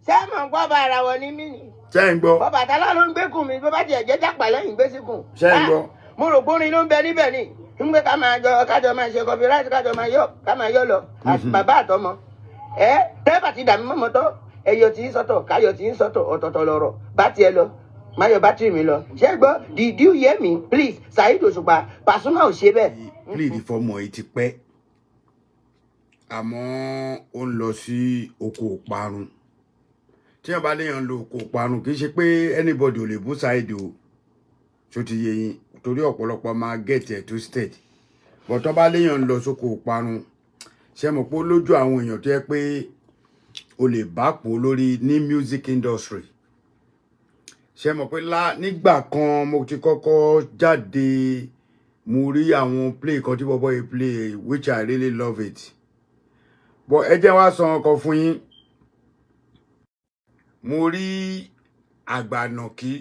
ṣé mọ̀ ń gbọ́ bá ara wọn ní mí ni. ṣé ń gbọ́. bọ́bà tá ló ń gbé kùn mi bó bá tiẹ̀ jẹ́ jápà lẹ́yìn gbé sí kùn. ṣé ń gbọ́. mo rò pé orin ló ń bẹ níbẹ̀ ni ń gbé kájọ máa ṣe copyright kájọ máa yọ lọ bàbá àtọmọ. tẹ́fà ti dàmí mọ́mọ́ tọ́ ẹyọ tí ń sọ́tọ̀ káyọ̀ tí ń sọ́tọ̀ ọ̀tọ̀ọ̀tọ̀ lọ̀rọ̀ bá tiẹ̀ lọ máyọ̀ bátìrì mi lọ. ṣé gbọ́ did you hear me please Saheed Oṣupa Pasuma ò ṣe bẹ́ẹ̀. plead fọmọ yìí ti pẹ́ àmọ́ ó ń lọ sí oko òparun tí wọ́n bá léèyàn lo oko òparun kì í ṣe pé anybody ò lè bú Saheed o tó ti yé yín torí ọ̀pọ̀lọpọ̀ máa get it twisted but tó bá léèyàn lọ sóko òparun ṣe mọ̀ pé ó lójú àwọn èèyàn tó yẹ pé o lè bá pò lórí ní music industry ṣe mọ̀ pé nígbà kan mo ti kọ́kọ́ jáde mo rí àwọn play kan tí bọ́bọ́ yìí play which I really love it but ẹ jẹ́ wá sọ ọkọ̀ fún yín mo rí àgbànàkí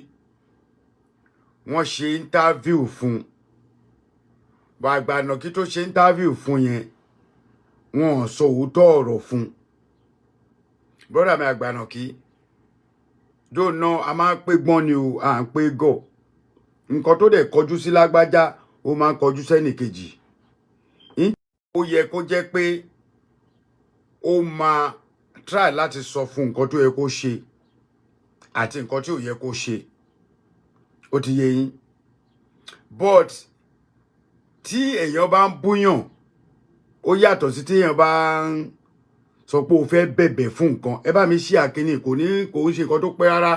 wọ́n ṣe interview fún bá àgbànàkí tó ṣe interview fún yẹn wọ́n sọ òótọ́ ọ̀rọ̀ fún brother mi àgbànàkí dóònà a máa ń pé gbọ́n ni o à ń pé gọ̀ nǹkan tó dẹ̀ kọjú sí lágbájá ó máa ń kọjú sẹ́nì kejì ó yẹ kó jẹ́ pé ó máa try láti sọ fún nǹkan tó yẹ kó ṣe àti nǹkan tí ò yẹ kó ṣe ó ti yé yín but tí èèyàn bá ń búyàn ó yàtọ̀ sí tí èèyàn bá ń sọ pé o fẹ́ bẹ̀bẹ̀ fún nǹkan ẹ bá mi ṣí àkíní kò ń ṣe nǹkan tó pẹ́ rárá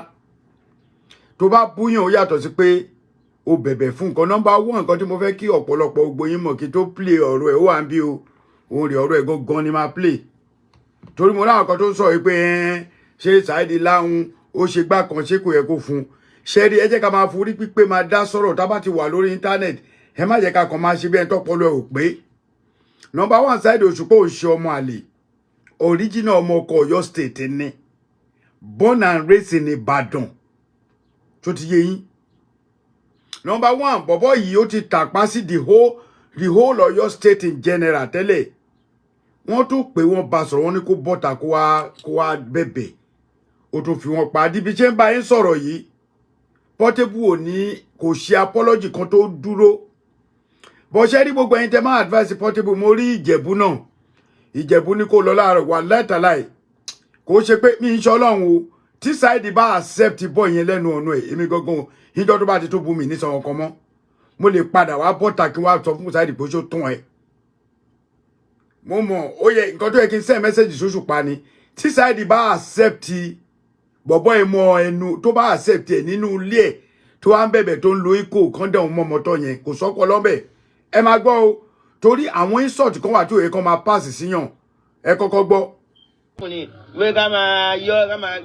tó bá búyàn ó yàtọ̀ sí pé o bẹ̀bẹ̀ fún nǹkan nọ́mbà one nǹkan tí mo fẹ́ kí ọ̀pọ̀lọpọ̀ gbogbo yín mọ̀ kí tó play ọ̀rọ̀ ẹ̀ ó wà ń bí o òun rè ọ̀rọ̀ ẹ̀ gangan ni máa play torí mo láwọn kan tó ń sọ wípé ṣé Saheed láhùn ó ṣe gbá kan ṣé kò yẹ kó fún ṣe rí ẹ jẹ́ ká máa forí pípé máa dá sọ̀rọ̀ tá bá ti wà lórí internet ẹ má jẹ́ ká kàn máa ṣe bí ẹni tọ́pọ̀lọ́ ẹ̀ ò pé nọ́mbà one Saheed Oṣupa ò ṣe ọmọ àlè original ọmọ ọkọ Ọ̀yọ́ state ni born and raised in Ìbàdàn tó ti yé yín nọ́mbà one bọ̀bọ̀ yìí ó ti tàpá sí the whole Ọ̀yọ́ state in general tẹ́lẹ̀ wọ́n tún pé wọ́n bá sọ̀rọ̀ wọ́n ní kó bọ́ta kó wá bẹ̀bẹ̀ ó tún fi wọ́n pa díbi ṣe ń bá yín sọ̀rọ̀ yìí Portable ò ní kò ṣe apology kan tó dúró bó ṣe rí gbogbo ẹ̀yin tẹ́ máa advice Portable mo rí Ìjẹ̀bú náà Ìjẹ̀bú ní kó lọ láàárọ̀ wà látàláì kò ṣe pé mi ń ṣe Ọlọ́run o tí Saheed bá accept bọ́ yẹn lẹ́nu ọ̀nà ẹ̀ èmi gangan ìjọ tó bá ti tó bú mi ní sọ ọkọ mọ́ mo lè padà wá bọ́ta kí wọ́n á sọ fún Saheed pé ó tún ẹ̀ mo mọ̀ ó yẹ nǹkan tó yẹ kí n send message s'Oṣupa ni tí Saheed bá accept bọ̀bọ́ ìmọ̀ ẹnu tó bá accept ẹ̀ nínú ilé ẹ̀ tó wá ń bẹ̀bẹ̀ tó ń lo ikó kọ́ńdà òun mọ́ mọ́tọ́ yẹn kò sọ́pọ̀ lọ́bẹ̀ ẹ máa gbọ́ o torí àwọn insult kan wà tí òye kan máa pass síyàn ẹ kọ́kọ́ gbọ́. ìwé ká máa yọ ká máa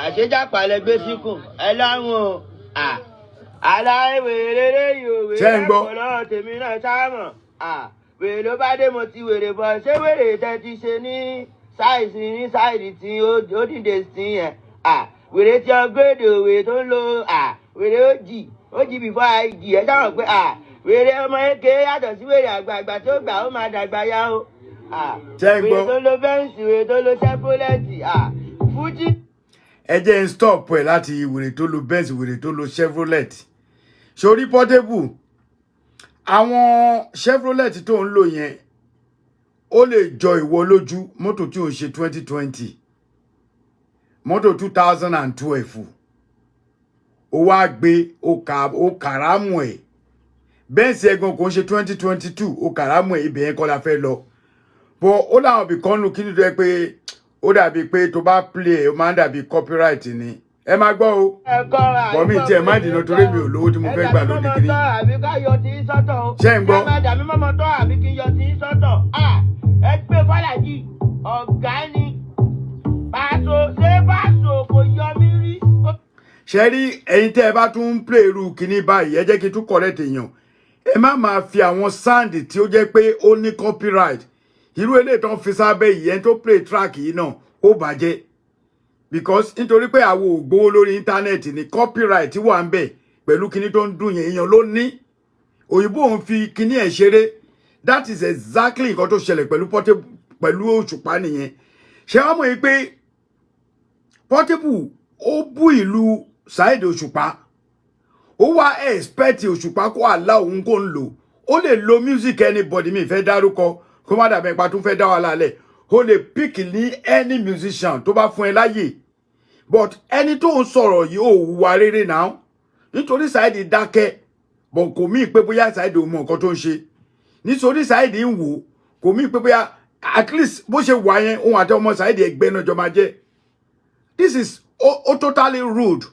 àṣejápa lẹ gbé síkùn ẹ láwọn aláìwèrè yòówé ẹ̀kọ́ tèmi náà sáàmọ̀ wèrè ló bá dé mo ti wèrè bọ̀ ṣé wèrè tẹ́ ti ṣe ní sáìdì tí ó dìde sí yẹn wèrè tí ọgọ́dẹ òwe tó ń lo wèrè ó jì before id ẹ sáwọn pé wèrè ọmọ eke yàtọ̀ sí wèrè àgbààgbà tó gbà ó máa dàgbà yá o wèrè tó lo bẹ́ǹsì wèrè tó lo ṣẹ́fúlẹ́tì fújì. ẹ jẹ́ ń stop ẹ̀ láti wèrè tó lo bẹ́ǹsì wèrè tó lo Chevrolet sórí Portable àwọn Chevrolet tó ń lò yẹn ó lè jọ ìwọ lójú mọ́tò tí ò ń ṣe 2020 mọ́tò 2012 ó wá gbé ó kàrámù ẹ̀ bẹ́ẹ̀sì ẹ̀gbọ́n kò ń ṣe 2022 ó kàrámù ẹ̀ ibẹ̀ yẹn kọ́ la fẹ́ lọ bọ́ ó láwọn ibì kan nù kí ni tó yẹ pé ó dàbí pé tó bá play ó máa ń dàbí copyright ni ẹ máa gbọ́ o bọ́ mi tiẹ̀ má dìnnà torí mi ò lówó tí mo fẹ́ gbà lóde kiri ṣé ń gbọ́. ẹ gbé Bọ́lájí ọ̀gá ni pàṣọ ṣé pàṣọ kò yọ mí rí. ṣe rí ẹ̀yin tẹ́ ẹ bá tún ń play irú kinní báyìí ẹ jẹ́ kí n tún correct èèyàn ẹ má máa fi àwọn sound tí ó jẹ́ pé ó ní copyright irú eléyìí tó ń fi sábẹ́ yìí ẹni tó play track yìí náà ó bàjẹ́ because nítorí pé àwọn ò gbowó lórí íńtánẹ́ẹ̀tì ní copyright wà ń bẹ̀ pẹ̀lú kinní tó ń dùn yẹn èèyàn ló ní òyìnbó òun fi kinní ẹ̀ ṣeré that is exactly nǹkan tó ṣẹlẹ̀ pẹ̀lú Portable pẹ̀lú Oṣupa nìyẹn ṣé wọ́n mọ̀ yìí pé Portable ó bú ìlú Saheed Oṣupa ó wá expect Oṣupa kó allow òun kó ń lò ó lè lo music anybody mi fẹ́ dárúkọ kó má dàbẹ̀ pa tún fẹ́ dá wa lálẹ́ ó lè pick ní any musician tó bá fún ẹ láyè but ẹni tó ń sọ̀rọ̀ yìí ò hùwà rere náà nítorí Saheed dákẹ́ but kò mí pé bóyá Saheed ò mọ nǹkan tó ń ṣe nítorí Saheed ń wò kò mí pé bóyá at least bó ṣe wà yẹn òun àti ọmọ Saheed ẹgbẹ́ náà jọ máa jẹ́ this is totally rude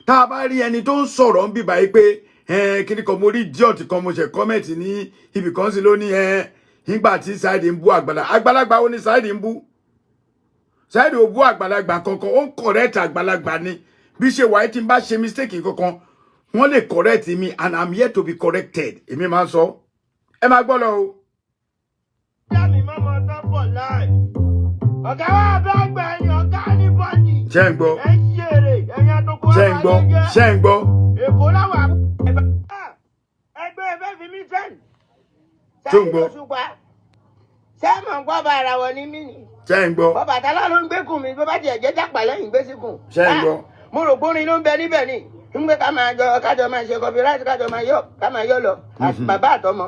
tá a bá rí ẹni tó ń sọ̀rọ̀ ń bí báyìí pé kíni kan mo rí idiot kan mo ṣe comment ní ibì kan sí lónìí nígbà tí Saheed ń bú àgbàlagbà ó ní Saheed ń bú Saheed ò bú àgbàlagbà kankan ó ń correct àgbàlagbà ni bí ṣe wáyé tí n bá ṣe mistake kankan wọ́n lè correct me and I'm here to be corrected èmi máa ń sọ ẹ máa gbọ́ lọ o. ọ̀gá wa bá gbà ẹ̀yìn ọ̀gá ní bọ́ọ̀dì. ṣé ń gbọ́ ẹ ń ṣeré ẹ̀yìn àtòkò ṣé ń gbọ́ ṣé ń gbọ́. èkó láwà ẹgbẹ́ ẹ̀fẹ́ fi mí sẹ́ni. tó ń gbọ́. ṣé mọ̀ ń gbọ́ bá ara wọn ní mí ni. ṣé ń gbọ́. bọ́ bàtà ló ń gbẹ́kùn mi bó bá tiẹ̀ jẹ́ jápà lẹ́yìn gbé síkùn. ṣé ń gbọ́. mo rò gbórin ló ń bẹ níbẹ̀ ni ń gbé kájọ máa ṣe copyright kájọ máa yọ lọ bàbá àtọmọ.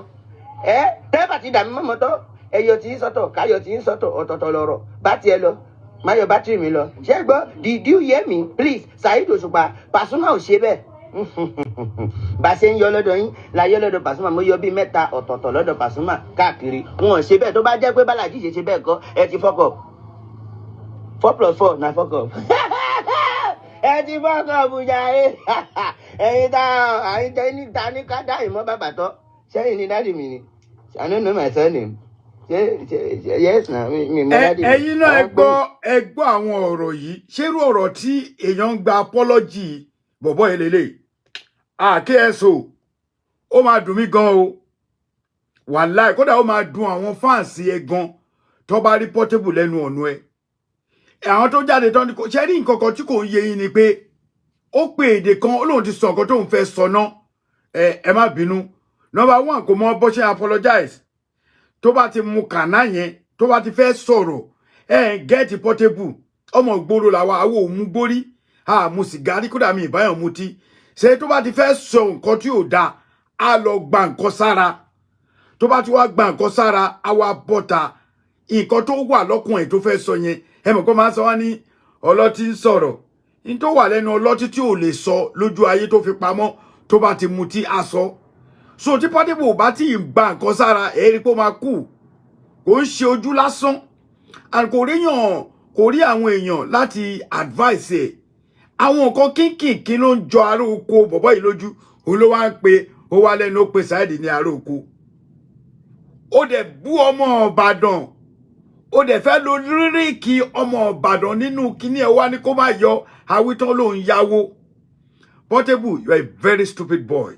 tẹ́fà ti dàmí mọ́mọ́ tọ́ ẹyọ tí ń sọ́tọ̀ káyọ̀ tí ń sọ́tọ̀ ọ̀tọ̀ọ̀tọ̀ lọ̀rọ̀ bá tiẹ̀ lọ máyọ̀ bátìrì mi lọ ṣé gbọ́ did you hear me please Saheed Oṣupa Pasuma ò ṣe bẹ́ẹ̀ bá ṣe ń yọ lọ́dọ̀ yín la yọ lọ́dọ̀ Pasuma mo yọ bíi mẹ́ta ọ̀tọ̀ọ̀tọ̀ lọ́dọ̀ Pasuma káàkiri wọn ò ṣe bẹ́ẹ̀ tó bá jẹ́ pé Balaji ṣe bẹ́ẹ̀ kọ́ ẹ ti fuck up 4+4 na fuck up ẹ ti fuck up jàre ẹ̀yin ta ní ká dá ìmọ̀ bàbà tọ́ sẹ́yìn ni dáàdì mi ni I don't know my surname. Yes na mi mo dáàdì mi. Ẹ̀yin náà ẹ gbọ́ àwọn ọ̀rọ̀ yìí ṣerú ọ̀rọ̀ tí èèyàn ń gba apology bọ̀bọ̀ eléle KSO ó máa dùn mí gan o wàláì kódà ó máa dùn àwọn fans ẹ gan tó bá rí Portable lẹ́nu ọ̀nà ẹ àwọn tó jáde tán kò ṣe rí nǹkan kan tí kò ń yé yín ni pé ó pe èdè kan ó lóun ti sọ nǹkan tóun fẹ́ sọ náà ẹ má bínú number one kò mọ bó ṣe apologize tó bá ti mu kàná yẹn tó bá ti fẹ́ sọ̀rọ̀ get Portable ọmọ gbòòrò làwa àwọn òun gbórí mu sìgárì kódà mi ìbáyàn mutí ṣe tó bá ti fẹ́ sọ nǹkan tí ò dáa á lọ gba nǹkan sára tó bá ti wá gba nǹkan sára á wá bọ́ta nǹkan tó wà lọ́kùn ẹ̀ tó fẹ́ sọ yẹn ẹ mọ̀ kó máa sọ wá ní ọlọ́tí ń sọ̀rọ̀ ní tó wà lẹ́nu ọlọ́tí tí ò lè sọ lójú ayé tó fi pamọ́ tó bá ti mutí á sọ so tí Portable bá ti gba nǹkan sára ẹ̀rí pé ó máa kú kò ń ṣe ojú lásán and kò rí àwọn èèyàn láti advice ẹ̀ àwọn nǹkan kínkìnkín ló ń jọ ará oko bọ̀bọ̀ yìí lójú òun ló wá ń pe ó wá lẹ́nu ó pe Saheed ní ará oko ó dẹ̀ bú ọmọ Ìbàdàn ó dẹ̀ fẹ́ lo líríkì ọmọ Ìbàdàn nínú kíní ẹ̀ wá ní kó má yọ àwítán ló ń yáwó Portable you are a very stupid boy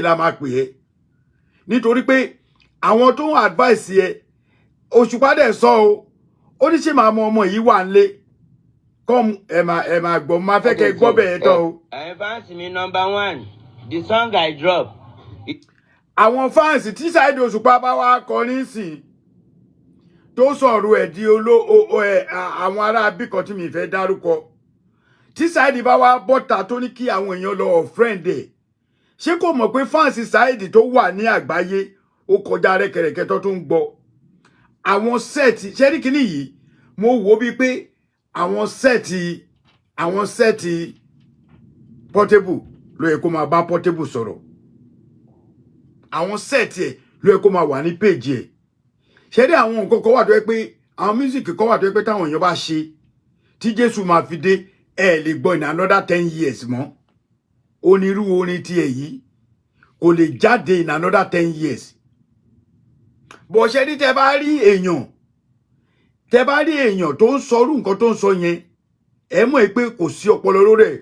la máa pè é nítorí pé àwọn tó ń advice ẹ Òṣùpá dẹ̀ sọ o ó ní ṣe máa mọ ọmọ yìí wà nílé come ẹ máa gbọ́ máa fẹ́ kẹ́ gbọ́ bẹ́ẹ̀ tán o. Fans mi number 1 the song I drop. àwọn fans tí Saheed Òṣùpá bá wá kọrin sí tó sọ̀rọ̀ ẹ̀ di àwọn ará bíkan tí mi fẹ́ dárúkọ tí Saheed bá wá bọ́ta tó ní kí àwọn èèyàn lọ friend ẹ̀ ṣé kò mọ̀ pé fans Saheed tó wà ní àgbáyé ó kọjá rẹ́kẹrẹ́kẹ́ tó tún gbọ́ àwọn sẹ́ẹ̀tì ṣẹ́rí kìíní yìí mo wò bíi pé àwọn sẹ́ẹ̀tì Portable ló yẹ kó máa bá Portable sọ̀rọ̀ àwọn sẹ́ẹ̀tì ẹ̀ ló yẹ kó máa wà ní péjì ẹ̀ ṣẹ́rí àwọn nǹkan kan wà tó yẹ pé àwọn mísíkì kan wà tó yẹ pé táwọn èèyàn bá ṣe tí Jésù máa fi dé ẹ lè gbọ́ in another 10 years mọ́ onírú orin tiẹ̀ yìí kò lè jáde in another 10 years bó ṣe rí tẹ́ bá rí èèyàn tó ń sọrú nǹkan tó ń sọ yẹn ẹ mọ̀ pé kò sí ọpọlọ lórí ẹ̀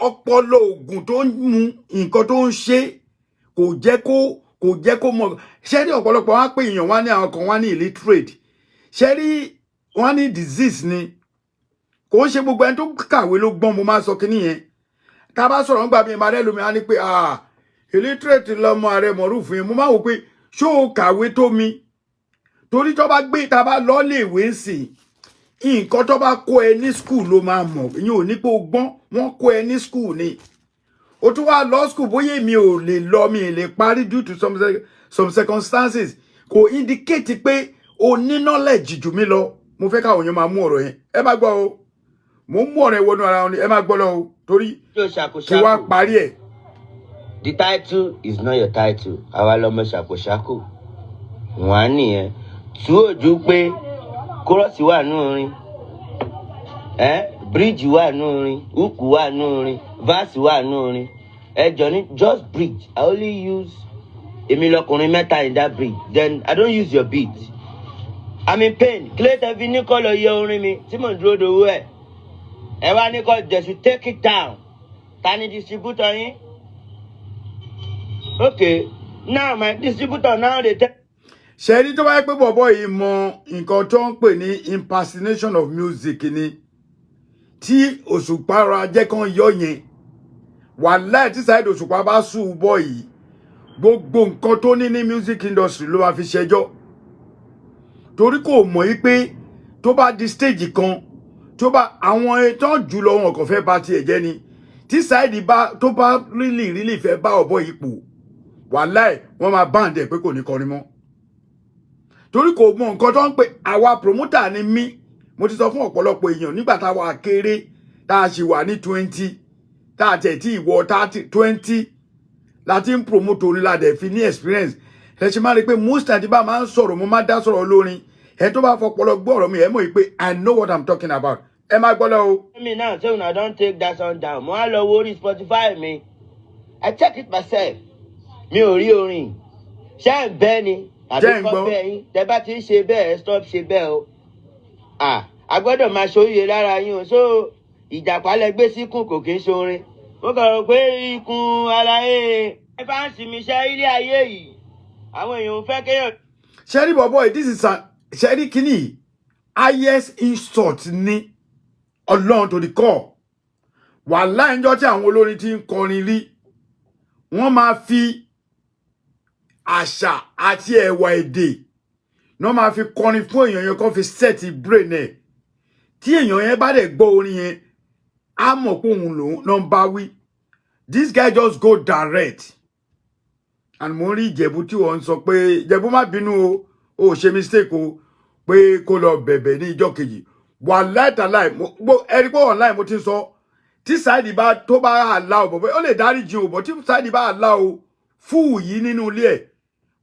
ọpọlọ oògùn tó ń mu nǹkan tó ń ṣe kò jẹ́ kó mọ̀ ṣe rí ọ̀pọ̀lọpọ̀ wá pé èèyàn wá ní àwọn kan wá ní illiterate ṣe rí wọ́n ní disease ni kò ń ṣe gbogbo ẹni tó kàwé ló gbọ́n mo máa sọ kíní yẹn tá a bá sọ̀rọ̀ nígbà bíi ìmọ̀rẹ́ lómi á ní pé illiterate lọmọ ààrẹ mọ̀rúfin mo máa wò pé ṣó o kàwé tó mi torí tó bá gbé tá a bá lọ léèwé ń sìn nǹkan tó bá kọ́ ẹ ní school ló máa mọ̀ ìyẹn ò ní pé o gbọ́n wọ́n kọ́ ẹ ní school ni o tún wá lọ school bóyá mi ò lè lọ mi lè parí due to some circumstances kò indicate pé o ní knowledge jù mí lọ mo fẹ́ káwọn èèyàn máa mú ọ̀rọ̀ yẹn ẹ má gbọ́ o mo ń mú ọ̀rọ̀ ẹ wọnú ara wọn ni ẹ má gbọ́ lọ o torí kí wá parí ẹ̀. The title is not your title. Àwa lọmọ ṣàkóṣàkó. Wọ́n á nìyẹn. Tú òjú pé kórọ́ọ̀sì wà nù orin. Bridge wà nù orin. Hook wà nù orin. Verse wà nù orin. Johnny, just bridge. I only use èmi lọkùnrin mẹ́ta in that bridge. Then I don't use your beat. I'm in pain. Clayton fi ní kọ́ lọ yẹ orin mi tí mò ń dúró dowó ẹ̀. Ẹ wá ní kọ́ just take it down. Ta ni distributor yín? Okay, now my distributor now they tell. Ṣé tó bá yẹ pé bọ̀bọ̀ yìí mọ nǹkan tó ń pè ní impersonation of music ni tí Òṣùpá ra jẹ́ kán yọ yẹn wàláhì tí Saheed Òṣùpá bá sùn bọ̀ yìí gbogbo nǹkan tó ní music industry ló máa fi ṣẹjọ́ torí kò mọ̀ yí pé tó bá di stage kan tó bá àwọn ètò jùlọ wọn kò fẹ́ bá tiẹ̀ jẹ́ ni tí Saheed tó bá really fẹ́ bá ọ̀bọ yìí pò wàláhì wọ́n máa band ẹ̀ pé kò ní kọrin mọ́ torí kò mọ nǹkan tó ń pè àwa promoter ni mí mo ti sọ fún ọ̀pọ̀lọpọ̀ èèyàn nígbà tá a wà kéré tá a sì wà ní 20 tá a tẹ̀ tí ìwọ 20 láti ń promote orin ládẹ̀ fi ní experience ẹ ṣe máa rí pé most time tí bá máa ń sọ̀rọ̀ mo máa dá sọ̀rọ̀ lórin ẹ tó bá fọpọlọ gbọ́ ọ̀rọ̀ mi ẹ mọ̀ pé I know what I'm talking about ẹ má gbọ́ lọ o. Me now say una don take that song down mo á lọ wo orí Spotify mi I check it myself mi ò rí orin ṣé ń bẹ́ ni àbí kọ́ bẹ́ẹ̀ yín tẹ bá ti ń ṣe bẹ́ẹ̀ stop ṣe bẹ́ẹ̀ o a gbọ́dọ̀ máa ṣòye lára yín o so ìjàpá lẹ gbé síkùn kò kí ń ṣorin mo kàn rò pé ikùn aláyé ẹ bá ń sinmi iṣẹ́ ilé ayé yìí àwọn èèyàn fẹ́ kéèyàn. ṣẹ́rí bọ̀bọ̀ this is ṣẹ́rí kínní highest insult ní ọlọ́run tó di kọ́ wàláhì ńjọ́ tí àwọn olórin ti ń kọrin rí wọ́n máa fi àṣà àti ẹ̀wà èdè ní wọ́n máa fi kọrin fún èèyàn yẹn kó fi set brain ẹ̀ tí èèyàn yẹn bá dẹ̀ gbọ́ orin yẹn á mọ̀ pé òun lòun náà ń bá wí this guy just go direct and mo rí Ìjẹ̀bú tí wọ́n ń sọ pé Ìjẹ̀bú má bínú o ṣe mistake o pé kó lọ bẹ̀bẹ̀ ní ìjọ́ kejì wà láìtàláì ẹ̀rí pé online mo ti ń sọ tí Saheed bá tó bá allow bọ̀bọ̀ ó lè dáríjì o bọ̀ tí Saheed bá allow fúù yìí nínú ilé ẹ̀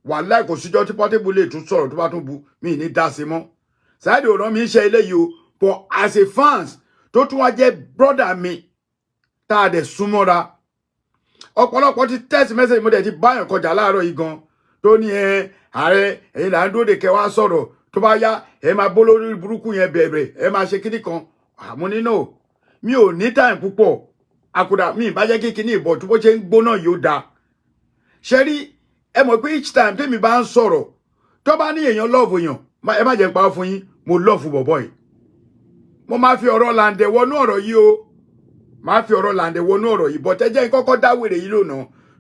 wàláhì kò síjọ́ tí Portable lè tún sọ̀rọ̀ tó bá tún bu mí ní dá sí mọ́ Saheed ò rán mi iṣẹ́ eléyìí o but as a fans tó tún wá jẹ́ brother mi tá a dẹ̀ súnmọ́ra ọ̀pọ̀lọpọ̀ ti text message mo dẹ̀ ti báyàn kọjá láàárọ̀ yìí gan tó ní ààrẹ ẹ̀yin là ń dúró de kẹ́ wá sọ̀rọ̀ tó bá yá ẹ máa bó lórí burúkú yẹn bẹ̀rẹ̀ ẹ máa ṣe kíní kan àmọ́ nínú mi ò ní time púpọ̀ àkùdà mi ìbá jẹ́ kí kíní ìbọ̀ tó bó ṣe ń gbóná yóò dáa ṣe rí ẹ mọ̀ pé each time tèmi bá ń sọ̀rọ̀ tó bá ní èèyàn lọ́ọ̀fù èèyàn ẹ má jẹ́ pa fún yín mo lọ́ọ̀fù bọ̀bọ̀ yìí mo máa fi ọ̀rọ̀ làǹdẹ̀ wọnú ọ̀rọ̀ yìí o máa fi ọ̀rọ̀ làǹdẹ̀ wọnú ọ̀rọ̀ yìí bọ̀ tẹ́jẹ́ kọ́kọ́ dá wèrè yìí lónà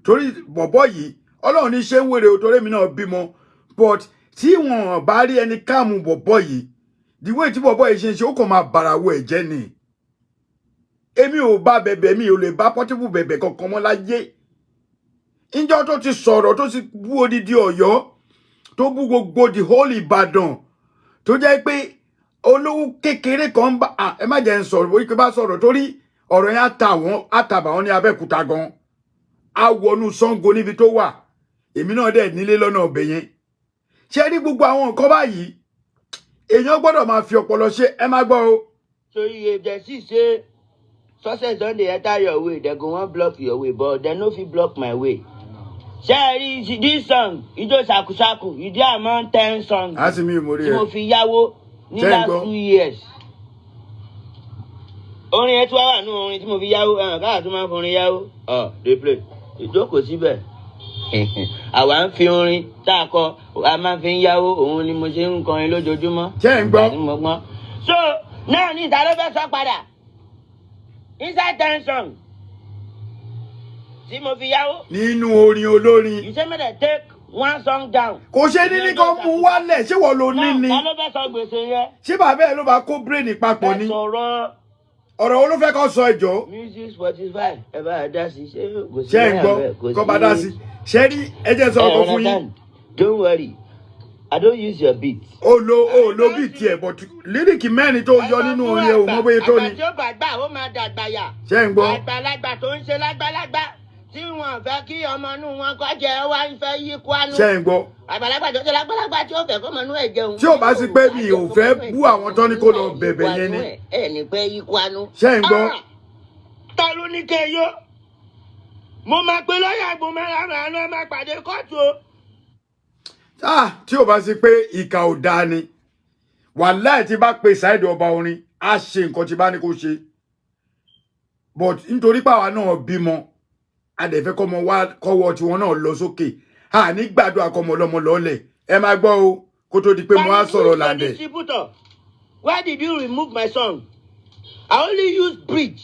torí bọ̀bọ̀ yìí ọlọ́run ní ṣe ń wèrè o torí mi náà bímọ but tí wọn bá rí ẹni káàmù bọ̀bọ̀ yìí the way tí bọ̀bọ̀ yìí ṣe ń ṣe ó kàn máa bàràwọ̀ ẹ̀jẹ̀ ni èmi ò bá bẹ̀bẹ̀ mi ò lè bá Portable bẹ̀bẹ̀ kankan mọ́ láyé ìjọ tó ti sọ̀rọ̀ tó ti bú odidi Ọ̀yọ́ tó bú gbogbo the whole Ìbàdàn tó jẹ́ pé olówó kékeré kan bá ẹ má jẹ́ ń sọ̀rọ̀ bóyí pé bá sọ̀rọ̀ torí ọ̀rọ̀ yẹn àtàbà wọn ní Abẹ́òkúta gan á wọnú Ṣàngó níbi tó wà èmi náà dẹ̀ nílé lọ́nà ọbẹ̀ yẹn ṣé rí gbogbo àwọn nǹkan báyìí èèyàn gbọ́dọ̀ máa fi ọpọlọ ṣe ẹ má gbọ́ o. So if dem see say success don dey enter your way dem go wan block your way but dem no fit block my way. Ṣé rí this song ijó ṣàkúṣàkú ìdí among 10 songs tí mo fi yáwó ní last 2 years. Orin ẹ tí wá wà nù orin tí mo fi yáwó káà tó máa ń forin yáwó dey play ìjókòó síbẹ̀ àwa ń fi orin tá a kọ a máa fi ń yáwó òun ni mo ṣe ń kọrin lójoojúmọ́. ṣé ń gbọ́. So náà ní ìta ló fẹ́ sọ padà inside 10 songs tí mo fi yáwó. nínú orin olórin. You say make dem take one song down. Kò ṣe ní kó mú wálẹ̀ ṣé wọ́n ló ní ni. Ta ló fẹ́ sọ gbèsè yẹn? Ṣé bàbá ẹ̀ ló bá kó brain papọ̀ ni? Ẹ sọ̀rọ̀. Ọ̀rọ̀ wo ló fẹ́ kó sọ ẹjọ́? Music Spotify ẹ bá dá sí ṣé kò sí. Ṣé ń gbọ́ kó bá dá sí? Ṣé rí ẹ jẹ́ sọ ọkọ fún yín? Don't worry, I don't use your beat. O lo beat ẹ̀ but líríkì mẹ́rin tó yọ nínú orin ẹ̀ ò mọ bóyá tó ni. Àgbà tí ó bàgbà ó máa dàgbà yà. Ṣé ń gbọ́? Àgbàlagbà tó ń ṣe lágbàlagbà tí wọn fẹ́ kí ọmọ inú wọn kọ́ jẹ́ wá ń fẹ́ yí kwánú. Ṣé ń gbọ́? Àgbàlagbà tó ṣe lágbàlagbà tí ó fẹ́ kó ọmọ inú ẹ̀ jẹun. Tí ò bá sí pé mi ò fẹ́ bú àwọn tó ní kó lọ bẹ̀bẹ̀ yẹn ni. Ẹ ní pé yí kwánú. Ṣé ń gbọ́? Ta ló ní kẹ́ yó? Mo máa pe lọ́yà gbọ́n mẹ́ra ló máa pàdé kóòtù o. Tí ò bá sí pé ìkà ò dáa ni wàláì tí bá pe Saheed ọba orin á ṣe nǹkan tí bá ní kó ṣe but nítorí pàwa náà bímọ adẹ̀fẹ́ kọ́mọ wá kọ́wọ́ tiwọn náà lọ sókè ní gbàdúrà kọ́mọ ọlọ́mọ lọ́lẹ̀ ẹ máa gbọ́ o kó tó di pé mo á sọ̀rọ̀ làǹdẹ̀. Why did you remove my song? I only use bridge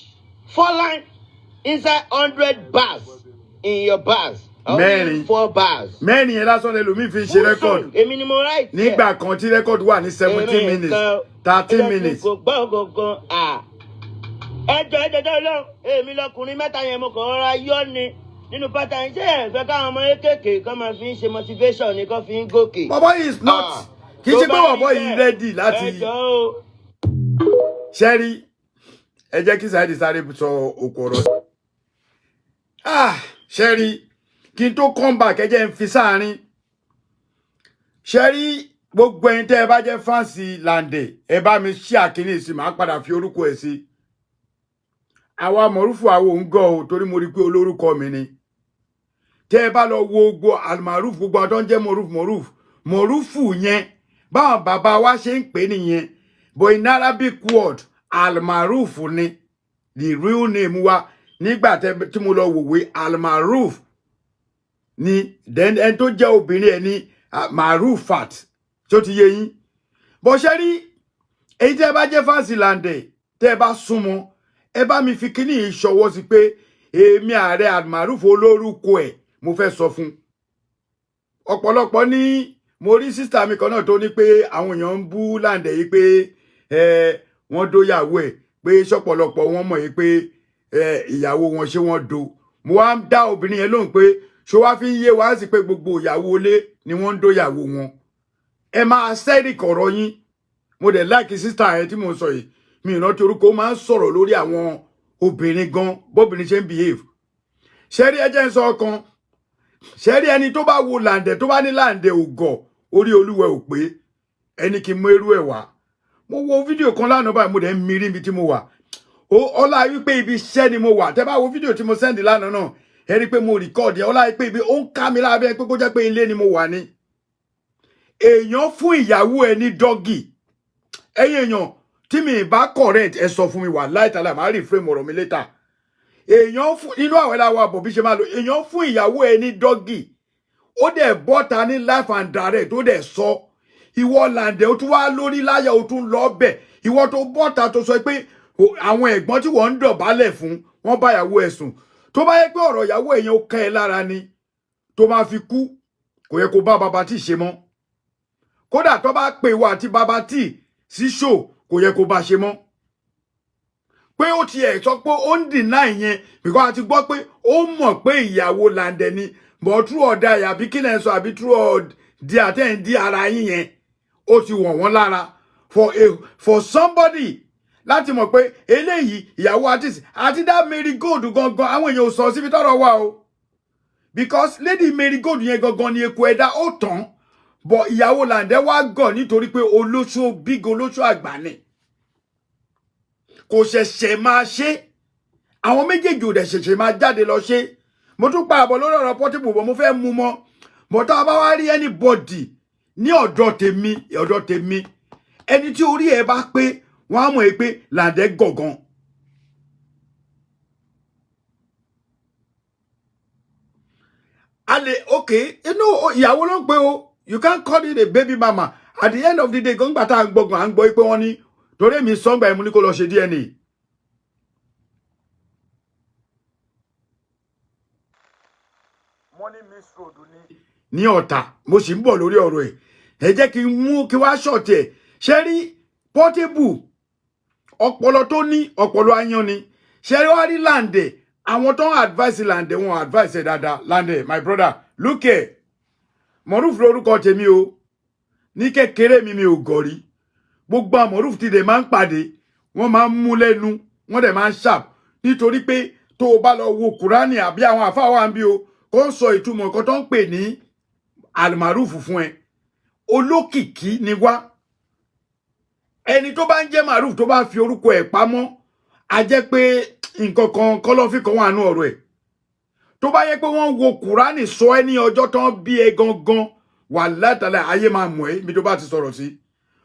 4 lines inside 100 bars in your bars. Mẹ́rin 4 bars. Mẹ́rin yẹn lásán lẹ́lòmíì fi ń ṣe rẹ́kọ̀dù. Èmi ni mo write. Nígbà kan tí rẹ́kọ̀dù wà ní 17 minutes 13 minutes. Kò gbọ́ gangan ẹjọ́ lọ èmi lọkùnrin mẹ́ta yẹn mo kàn rọra yọ ni nínú pátá yẹn ṣé ẹ fẹ́ káwọn ọmọ kéékèèké kan máa fi ń ṣe motivation ni kan fi ń gòkè. Bàbá yìí is not kì í ṣe pé bàbá yìí ready láti. Ẹjọ́ o. Ṣẹ́rí ẹ jẹ́ kí Saheed sáré sọ òkú ọ̀rọ̀. Ṣẹ́rí kí n tó come back ẹ jẹ́ n fi sáàrin. Ṣẹ́rí gbogbo ẹ̀yin tẹ́ ẹ bá jẹ́ fáǹsì Làǹdẹ̀ ẹ bá mi ṣí àkíní sí màá padà fi orúkọ ẹ̀ sí. Àwa mọ̀rúfù àwo ń gọ̀ o torí mo rí pé olórúkọ mi ni. Tẹ́ ẹ bá lọ wo gbogbo almaruf gbogbo àtọ́ ń jẹ́ mọ̀rúfù yẹn báwọn bàbá wa ṣe ń pè nìyẹn but in Arabic word almaruf ni the real name wa nígbà tí mo lọ wòwe almaruf ni then ẹni tó jẹ́ obìnrin ẹ̀ ní marufat tó ti yé yín bó ṣe rí èyí tẹ́ ẹ bá jẹ́ fáǹsì Làǹdẹ̀ tẹ́ ẹ bá súnmọ́ ẹ bá mi fi kíní ìṣọwọ́ sí pé èmi ààrẹ almaruf olórúkọ ẹ̀ mo fẹ́ sọ fún ọ̀pọ̀lọpọ̀ ní mo rí sísítà mi kan náà tó ní pé àwọn èèyàn ń bú Làǹdẹ̀ yìí pé wọ́n dóyàwó ẹ̀ pé ṣọ̀pọ̀lọpọ̀ wọn mọ̀ yìí pé ìyàwó wọn ṣé wọ́n do mo wá ń dá obìnrin yẹn lóhùn pé ṣó wá fi ń yé wá sí pé gbogbo ìyàwó ilé ni wọ́n ń dóyàwó wọn ẹ máa sẹ́ẹ̀rì kọ̀rọ̀ yín mo dẹ̀ láìkí sísítà yẹn tí mo sọ yìí mi ìrántí orúkọ máa ń sọ̀rọ̀ lórí àwọn obìnrin gan bóbìnrin ṣe ń behave ṣẹ́rí ẹjẹ́ ń sọ ọkàn ṣẹ́rí ẹni tó bá wo Làǹdẹ̀ tó bá ní Làǹdẹ̀ ò gọ̀ orí olúwẹ̀ ò pé ẹni kì í mú irú ẹ̀ wá mo wo fídíò kan lánàá báyìí mo dẹ̀ ń mirí ibi tí mo wà ọlá wípé ibi iṣẹ́ ni mo wà tẹ́ bá wo fídíò tí mo sẹ́ndì lánàá náà ẹ rí pé mo rìkọ́ọ̀dì ọlá wípé ibi ó ń ká mi lábẹ́ pé kó jẹ́ pé ilé ni mo wà ní èèyàn fún ìyàwó ẹ ní dọ́gì ẹ̀yin èèyàn tí mi bá correct ẹ sọ fún mi wà láìtàlà máa rí frame ọ̀rọ̀ mi later èèyàn fún inú àwẹ̀ làwọn àbọ̀ bí ṣe máa lò èèyàn fún ìyàwó ẹ ní dọ́gì ó dẹ̀ bọ́ta ní life and direct ó dẹ̀ sọ ìwọ Làǹdẹ̀ ó tún wá lórí láyà ó tún lọ bẹ̀ ìwọ tó bọ́ta tó sọ pé àwọn ẹ̀gbọ́n tí wọ́n ń dọ̀bálẹ̀ fún wọ́n bá ìyàwó ẹ̀ sùn tó bá yẹ pé ọ̀rọ̀ ìyàwó èèyàn ó ká ẹ lára ni tó máa fi kú kò yẹ kó bá bàbá tí ṣe mọ́ kódà tó bá pè wá àti bàbá tí sí ṣò kò yẹ kó bá ṣe mọ́ pé ó ti ẹ̀ sọ pé ó ń dìnnà ìyẹn bìkọ́ àti gbọ́ pé ó mọ̀ pé ìyàwó Làǹdẹ̀ ni bọ̀ trú ọ̀dà àbí kí lẹ́ sọ àbí trú ọ̀dì àtẹ̀ǹdí ara yín yẹn ó ti wọ̀ wọ́n lára for somebody láti mọ̀ pé eléyìí ìyàwó àti dá Marigold gangan àwọn èèyàn ò sọ síbi tọ́rọ̀ wà o because lady Marigold yẹn gangan ni eku ẹ̀dá ó tán bọ̀ ìyàwó Làǹdẹ̀ wá gọ̀ nítorí pé olóṣó bígo olóṣó àgbà ni kò ṣẹ̀ṣẹ̀ máa ṣe àwọn méjèèjì ò dẹ̀ ṣẹ̀ṣẹ̀ máa jáde lọ ṣe mo tún pa àbọ̀ lórí ọ̀rọ̀ Portable bọ̀ mo fẹ́ mú mọ́ bọ̀ tá a bá wá rí anybody ní ọ̀dọ̀ tèmi ẹni tí orí ẹ̀ bá pé wọ́n á mọ̀ ẹ́ pé Làǹdẹ̀ gọ̀gàn okay ìyàwó ló ń pè o you can't call it a baby mama at the end of the day gbọ́ngbà tá à ń gbọ́gàn à ń gbọ́ pé wọ́n ní torí mi sọ́ngbà ẹ̀mú ní kó lọ ṣe DNA. wọ́n ní Miss Road ní ní Ọ̀tà mo sì ń bọ̀ lórí ọ̀rọ̀ ẹ̀ ẹ jẹ́ kí n mú kí wá ṣọ̀tì ẹ̀ ṣe rí Portable ọpọlọ tó ní ọpọlọ ayan ni ṣe rí wá rí Lande àwọn tó ń advice Lande wọn advice ẹ̀ dáadáa Lande my brother look here Moruf lórúkọ tèmi o ní kékeré mi ò gọ̀rí gbogbo Moruf ti dẹ̀ máa ń pàdé wọ́n máa ń mú lẹ́nu wọ́n dẹ̀ máa ń sharp nítorí pé tó o bá lọ wo Kùránì àbí àwọn àfáà wa ń bí o kó ń sọ ìtumọ̀ nǹkan tó ń pè ní almaruf fún ẹ olókìkí ni wá ẹni tó bá ń jẹ́ Maruf tó bá fi orúkọ ẹ̀ pamọ́ a jẹ́ pé nǹkan kan kọ́lọ́fín kan wà nú ọ̀rọ̀ ẹ̀ tó bá yẹ pé wọ́n wo Kùránì sọ ẹ́ ní ọjọ́ tán bí ẹ gangan wallahi ta'ala ayé máa mọ̀ ẹ́ mi tó bá ti sọ̀rọ̀ sí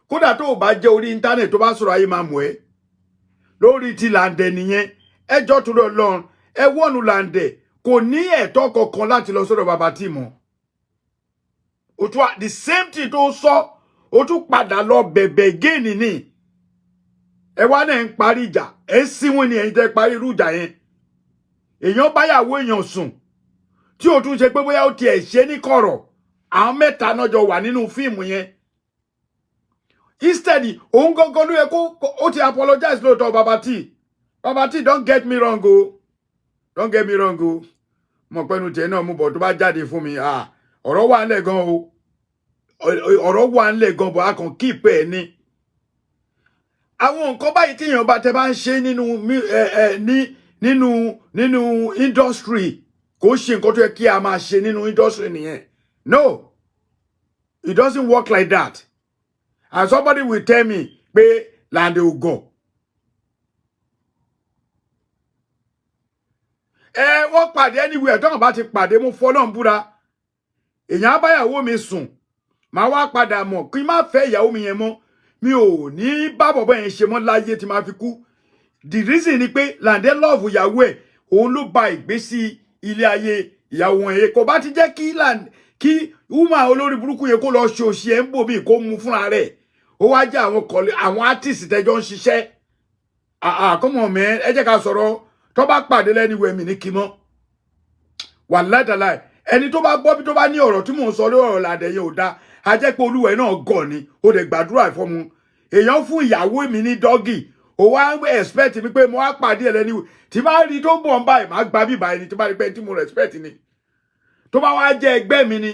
kódà tó o bá jẹ́ orí íńtánẹ̀tì tó bá sọ̀rọ̀ ayé máa mọ̀ ẹ́ lórí ti Lande nìyẹn ẹjọ́ tó lọ lọ́run ẹ wọ́nu Lande kò ní ẹ̀tọ́ kankan láti lọ sọ́dọ̀ bàbá tí mọ̀ o tún the same thing tó sọ o tún padà lọ bẹ̀bẹ̀ géènì ni ẹ wá náà ń parí ìjà ẹ ń síwọ́n ni ẹ̀yin tẹ́ parí irú ìjà yẹn èèyàn báyàwó èèyàn sùn tí o tún ṣe pé bóyá ó tiẹ̀ ṣe ní kọ̀rọ̀ àwọn mẹ́ta náà jọ wà nínú fíìmù yẹn instead òun gangan ló yẹ kó ó ti apologize lóòótọ́ bàbá tí don't get me wrong o don't get me wrong o mo pẹ́nu tiẹ̀ náà mú bọ̀ tó bá jáde fún mi ọ̀rọ̀ wà ńlẹ̀ gan o ọ̀rọ̀ wà ńlẹ̀ gan bọ̀ a kàn keep ẹ̀ ni àwọn nǹkan báyìí tí èèyàn bá tẹ bá ń ṣe nínú industry kò ṣe nǹkan tó yẹ kí a máa ṣe nínú industry nìyẹn no it doesn't work like that and somebody will tell me pé Lande ò gọ̀ wọ́n pàdé anywhere tó kàn bá ti pàdé mo fọlọ́n búra èèyàn abáyàwó mi sùn máa wá padà mọ̀ kí n má fẹ́ ìyàwó mi yẹn mọ́ mi ò ní bá bọ̀bọ̀ yẹn ṣe mọ́ láyé tí máa fi kú the reason ni pé Lande love ìyàwó ẹ̀ òun ló ba ìgbésí ilé ayé ìyàwó wọn yẹn kò bá ti jẹ́ kí woman olórí burúkú yẹn kó lọ ṣe òṣì ẹ̀ ń bò mí kó mu fúnra rẹ̀ ó wá jẹ́ àwọn artist tẹ́jọ́ ń ṣiṣẹ́ come on man ẹ jẹ́ ká sọ̀rọ̀ tó bá pàdé lẹ́niwẹ̀ mi ní kí mọ́ wallahi ta'ala ẹni tó bá gbọ́ bí tó bá ní ọ̀rọ̀ tí mò ń sọ lórí ọ̀rọ̀ Lande yẹn ò dá a jẹ́ pé olúwẹ̀ náà gọ̀ ni ó dẹ̀ gbàdúrà ìfọ́mu èèyàn fún ìyàwó mi ní dọ́gì ó wá ń expect mi pé mo wá pàdé ẹ̀ lẹ́niwẹ̀ tí bá rí tó ń bọ̀ ń báyìí má gba bíbá ẹni tí bá rí pé tí mo respect ni tó bá wá jẹ́ ẹgbẹ́ mi ni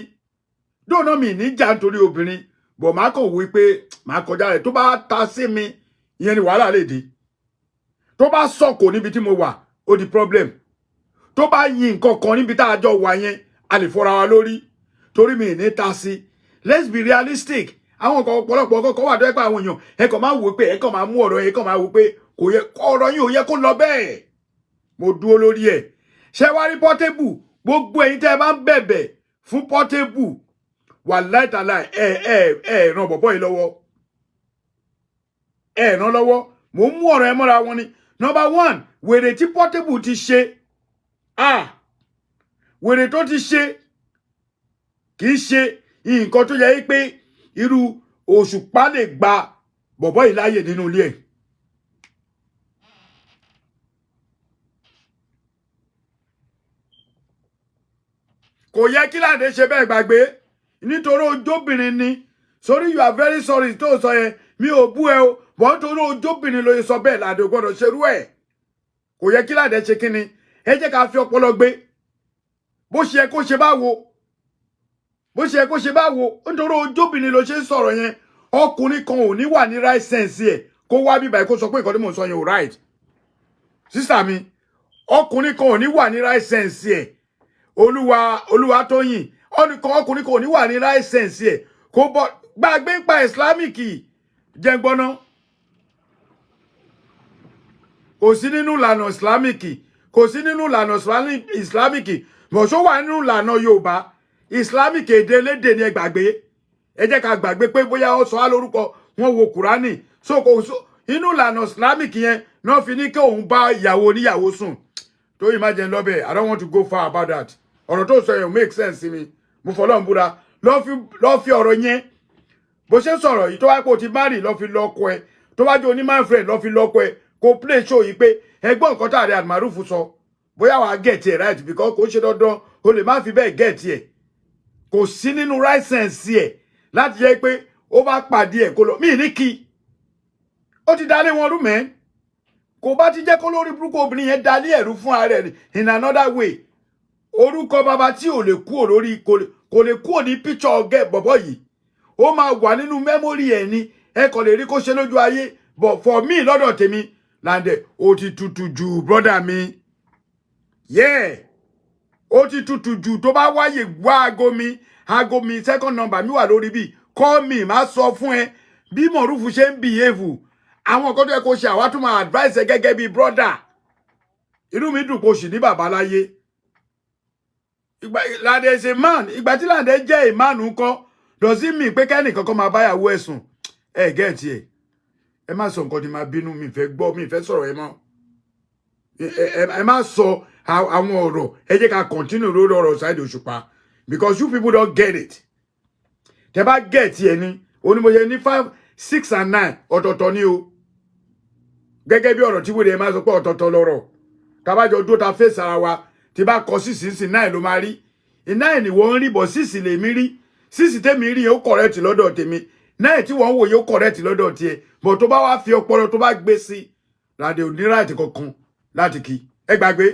dóònà mi níjà nítorí obìnrin bọ̀ má kò wí pé má kọjá rẹ̀ tó bá ta sí mi ìyẹn ni wàhálà lè dé tó bá sọ̀kò níbi tí mo wà ó di problem tó bá yin nǹkan kan níbi tá a jọ wà yẹn a lè fọ́ra wa lórí torí mi ní ta sí let's be realistic àwọn nǹkan ọ̀pọ̀lọpọ̀ kọ́kọ́ wà tó ẹ pé àwọn èèyàn ẹ kàn máa wò pé ẹ kàn máa mú ọ̀rọ̀ ẹ kàn máa wò pé kò yẹ ọ̀rọ̀ yín ò yẹ kó lọ bẹ́ẹ̀ mo dúró lórí ẹ̀ ṣé wá rí Portable gbogbo ẹ̀yin tẹ́ ẹ bá ń bẹ̀bẹ̀ fún Portable wallahi ta'ala ẹ ràn bọ̀bọ̀ yìí lọ́wọ́ ẹ ràn lọ́wọ́ mo mú ọ̀rọ̀ ẹ mọ́ra wọn ni number one wèrè tí Portable ti ṣe wèrè tó ti ṣe kì í ṣe nǹkan tó yẹ pé irú Oṣupa lè gba bọ̀bọ̀ yìí láàyè nínú ilé ẹ̀ kò yẹ kí Lande ṣe bẹ́ẹ̀ gbàgbé nítorí ojóbìnrin ni sorry you are very sorry tó sọ yẹn mi ò bú ẹ o bọ́n nítorí ojóbìnrin ló yẹ sọ bẹ́ẹ̀ Lande ò gbọ́dọ̀ ṣerú ẹ̀ kò yẹ kí Lande ṣe kíni ẹ jẹ́ ká fi ọpọlọ gbé bó ṣe yẹ kó ṣe báwo nítorí ojóbìnrin ló ṣe ń sọ̀rọ̀ yẹn ọkùnrin kan ò ní wà ní right sense ẹ̀ kó wá bíbá ẹ̀ kó sọ pé nǹkan tí mò ń sọ yẹn ò right sísà mi ọkùnrin kan ò ní wà ní right sense ẹ̀ olúwa Tóyìn ọkùnrin kan ò ní wà ní right sense ẹ̀ kó bọ́ gbàgbé ń pa islamic jẹ́ngbọ́ná kò sí nínú ìlànà islamic kò sí nínú ìlànà islamic mọ̀ṣọ́ wà nínú ìlànà Yorùbá islamic èdè elédè ni ẹ gbàgbé ẹ jẹ́ ká gbàgbé pé bóyá ó sọ á lórúkọ wọn wo Kùránì so inú ìlànà islamic yẹn náà fi ní kí òun bá ìyàwó oníyàwó sùn Tóyìn má jẹ́ ń lọ́bẹ̀ I don't want to go far about that ọ̀rọ̀ tó sọ yẹn make sense sí mi mo fọlọ́n búra lọ́ fi ọ̀rọ̀ yẹn bó ṣe sọ̀rọ̀ yìí tó wá pé o ti marry lọ́ fi lọ́kọ ẹ tó wá jẹ́ oní my friend lọ́ fi lọ́kọ ẹ kó play show yìí pé ẹgbọ́n nǹkan tààrẹ Almaroof sọ bóyá wàá get ẹ̀ right because kò ṣe dandan o lè má fi bẹ́ẹ̀ get ẹ̀ kò sí nínú right sense ẹ̀ láti jẹ́ pé ó bá pàdé ẹ̀ kó lọ mí ní kí ó ti dalé wọn rú mẹ́ kò bá ti jẹ́ kó lórí burúkú obìnrin yẹn dalé ẹ̀rú fún ara ẹ̀ in another way orúkọ bàbá tí ò lè kúrò lórí kò lè kúrò ní picture ọ̀gẹ́ bọ̀bọ̀ yìí ó máa wà nínú memory ẹ̀ ni ẹ kò lè rí kó ṣe lójú ayé but for me lọ́dọ̀ tèmi Lande ó ti tutù jù brother mi yeah ó ti tutù jù tó bá wáyé wá aago mi second number mi wà lórí bí call me má sọ fún ẹ bí Mọ̀rúfù ṣe ń behave àwọn nǹkan tó yẹ kó ṣe àwa tún máa advice ẹ gẹ́gẹ́ bí brother inú mi dùn kó sì ní bàbá láyé Lande is a man ìgbà tí Lande jẹ́ a man ńkọ́ does it mean pé kẹ́nìkan kan máa báyàwó ẹ̀sùn ẹ gẹ́ẹ̀tì ẹ má sọ nǹkan tí máa bínú mi fẹ́ gbọ́ mi fẹ́ sọ̀rọ̀ ẹ mọ́ ẹ má sọ àwọn ọ̀rọ̀ ẹ jẹ́ ká continue lórí ọ̀rọ̀ Saheed Oṣupa because you people don't get it tẹ́ bá get ẹ ní onímọ̀ye ní 5 6 and 9 ọ̀tọ̀ọ̀tọ̀ ni o gẹ́gẹ́ bí ọ̀rọ̀ tí wèrè ẹ máa sọ pé ọ̀tọ̀ọ̀tọ̀ lọ́rọ̀ tabájọ dó ta fèsì ara wa tí bá kọ 6 9 ló máa rí 9 ni wọ́n ń rí bọ̀ 6 lèmi rí 6 tèmi rí yẹn ó correct lọ́dọ̀ tèmi 9 tí wọ́n ń wò yẹn ó correct lọ́dọ̀ tiẹ̀ bọ̀ tó bá wá fi ọpọlọ tó bá gbé sí Lande ò ní right kankan láti kí ẹ gbàgbé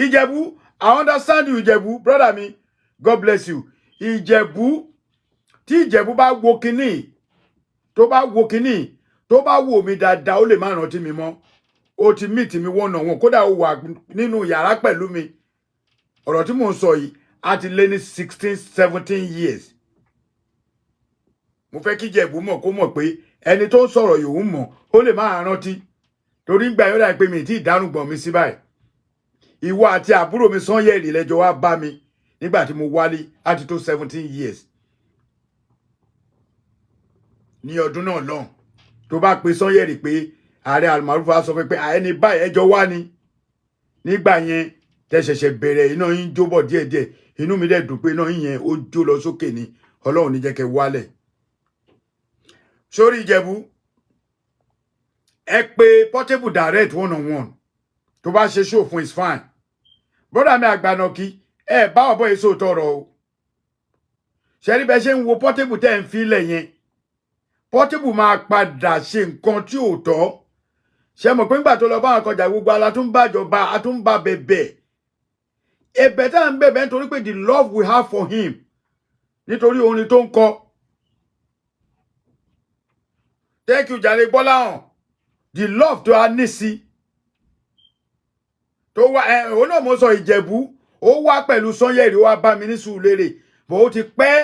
Ìjẹ̀bú I understand you Ìjẹ̀bú brother mi God bless you Ìjẹ̀bú tí Ìjẹ̀bú bá wo kíní tó bá wo kíní tó bá wò mí dáadáa ó lè má rántí mi mọ́ ó ti meet mi one on one kódà ó wà nínú yàrá pẹ̀lú mi ọ̀rọ̀ tí mò ń sọ yìí á ti lé ní 16 17 years mo fẹ́ kí Ìjẹ̀bú mọ̀ kó mọ̀ pé ẹni tó ń sọ̀rọ̀ yòówù mọ̀ ó lè má rántí torí gbà yóò dà pé mi ti ìdárúgbọ̀n mi sí báyìí ìwọ àti àbúrò mi Sanyẹ̀rì lẹ́jọ́ wá bá mi nígbà tí mo wálé á ti tó 17 years ní ọdún náà lọ́hùn tó bá pe Sanyẹ̀rì pé ààrẹ Almaroof á sọ pé ẹni báyìí ẹjọ́ wá ni nígbà yẹn tẹ́ ṣẹ̀ṣẹ̀ bẹ̀rẹ̀ iná yín jó bọ̀ díẹ̀díẹ̀ inú mi dẹ̀ dùn pé iná yín yẹn ó jó lọ sókè ni Ọlọ́run ní jẹ́ kẹ́ wálẹ̀ sórí Ìjẹ̀bú ẹ pé Portable direct one on one tó bá ṣe show fún is fine brother mi Àgbànàkí ẹ bá ọ̀bọ yìí sóòótọ́ ọ̀rọ̀ o ṣẹ́rí bẹ́ẹ̀ ṣe ń wo Portable tẹ́ ń filẹ̀ yẹn Portable máa padà ṣe nǹkan tí ò tọ́ ṣe mọ̀ pé nígbà tó lọ bá àwọn kọjá gbogbo alátúnbàjọba àtúnbà bẹ̀bẹ̀ ẹ̀bẹ̀ tá à ń bẹ̀bẹ̀ nítorí pé the love we have for him nítorí orin tó ń kọ thank you jàre Gbọ́láhàn the love tó a ní sí tó wá òun náà mo sọ Ìjẹ̀bú ó wá pẹ̀lú Sanyẹ̀rì ó wá bá mi ní Sùúrùlérè bó ó ti pẹ́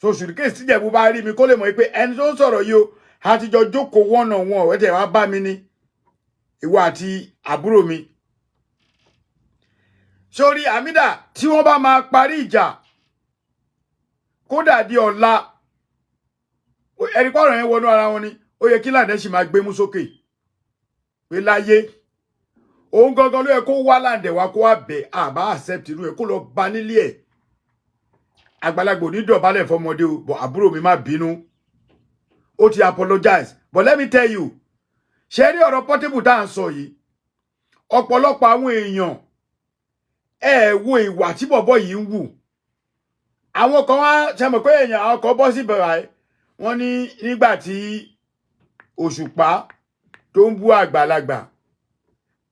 so ṣùrìkèsì tí Ìjẹ̀bú bá rí mi kó lè mọ̀ pé ẹni tó ń sọ̀rọ̀ yìí o àtijọ́ jókòó one on one ẹ̀tẹ̀ wá bá mi ní ìwọ àti àbúrò mi sórí àmìdá tí wọ́n bá máa parí ìjà kódà di ọ̀la ẹ̀rí pọ̀rọ̀ yẹn wọnú ara wọn ni ó yẹ kí Lande sì máa gbé mú sókè pé láyé òun gangan ló yẹ kó wá Lande wá kó wá bẹ̀ àbá accept irú ẹ̀ kó lọ bá nílé ẹ̀ àgbàlagbà ní dọ̀bálẹ̀ fọmọdé o bọ̀ àbúrò mi má bínú ó ti apologize but let me tell you ṣe rí ọ̀rọ̀ Portable tá à ń sọ yìí ọ̀pọ̀lọpọ̀ àwọn èèyàn wo ìwà tí bọ̀bọ̀ yìí ń wù àwọn kan wá ṣe mọ̀ pé èèyàn àwọn kan bọ́ sí bẹ̀rẹ̀ wọ́n ní nígbà tí Òṣùpá tó ń bú àgbàlagbà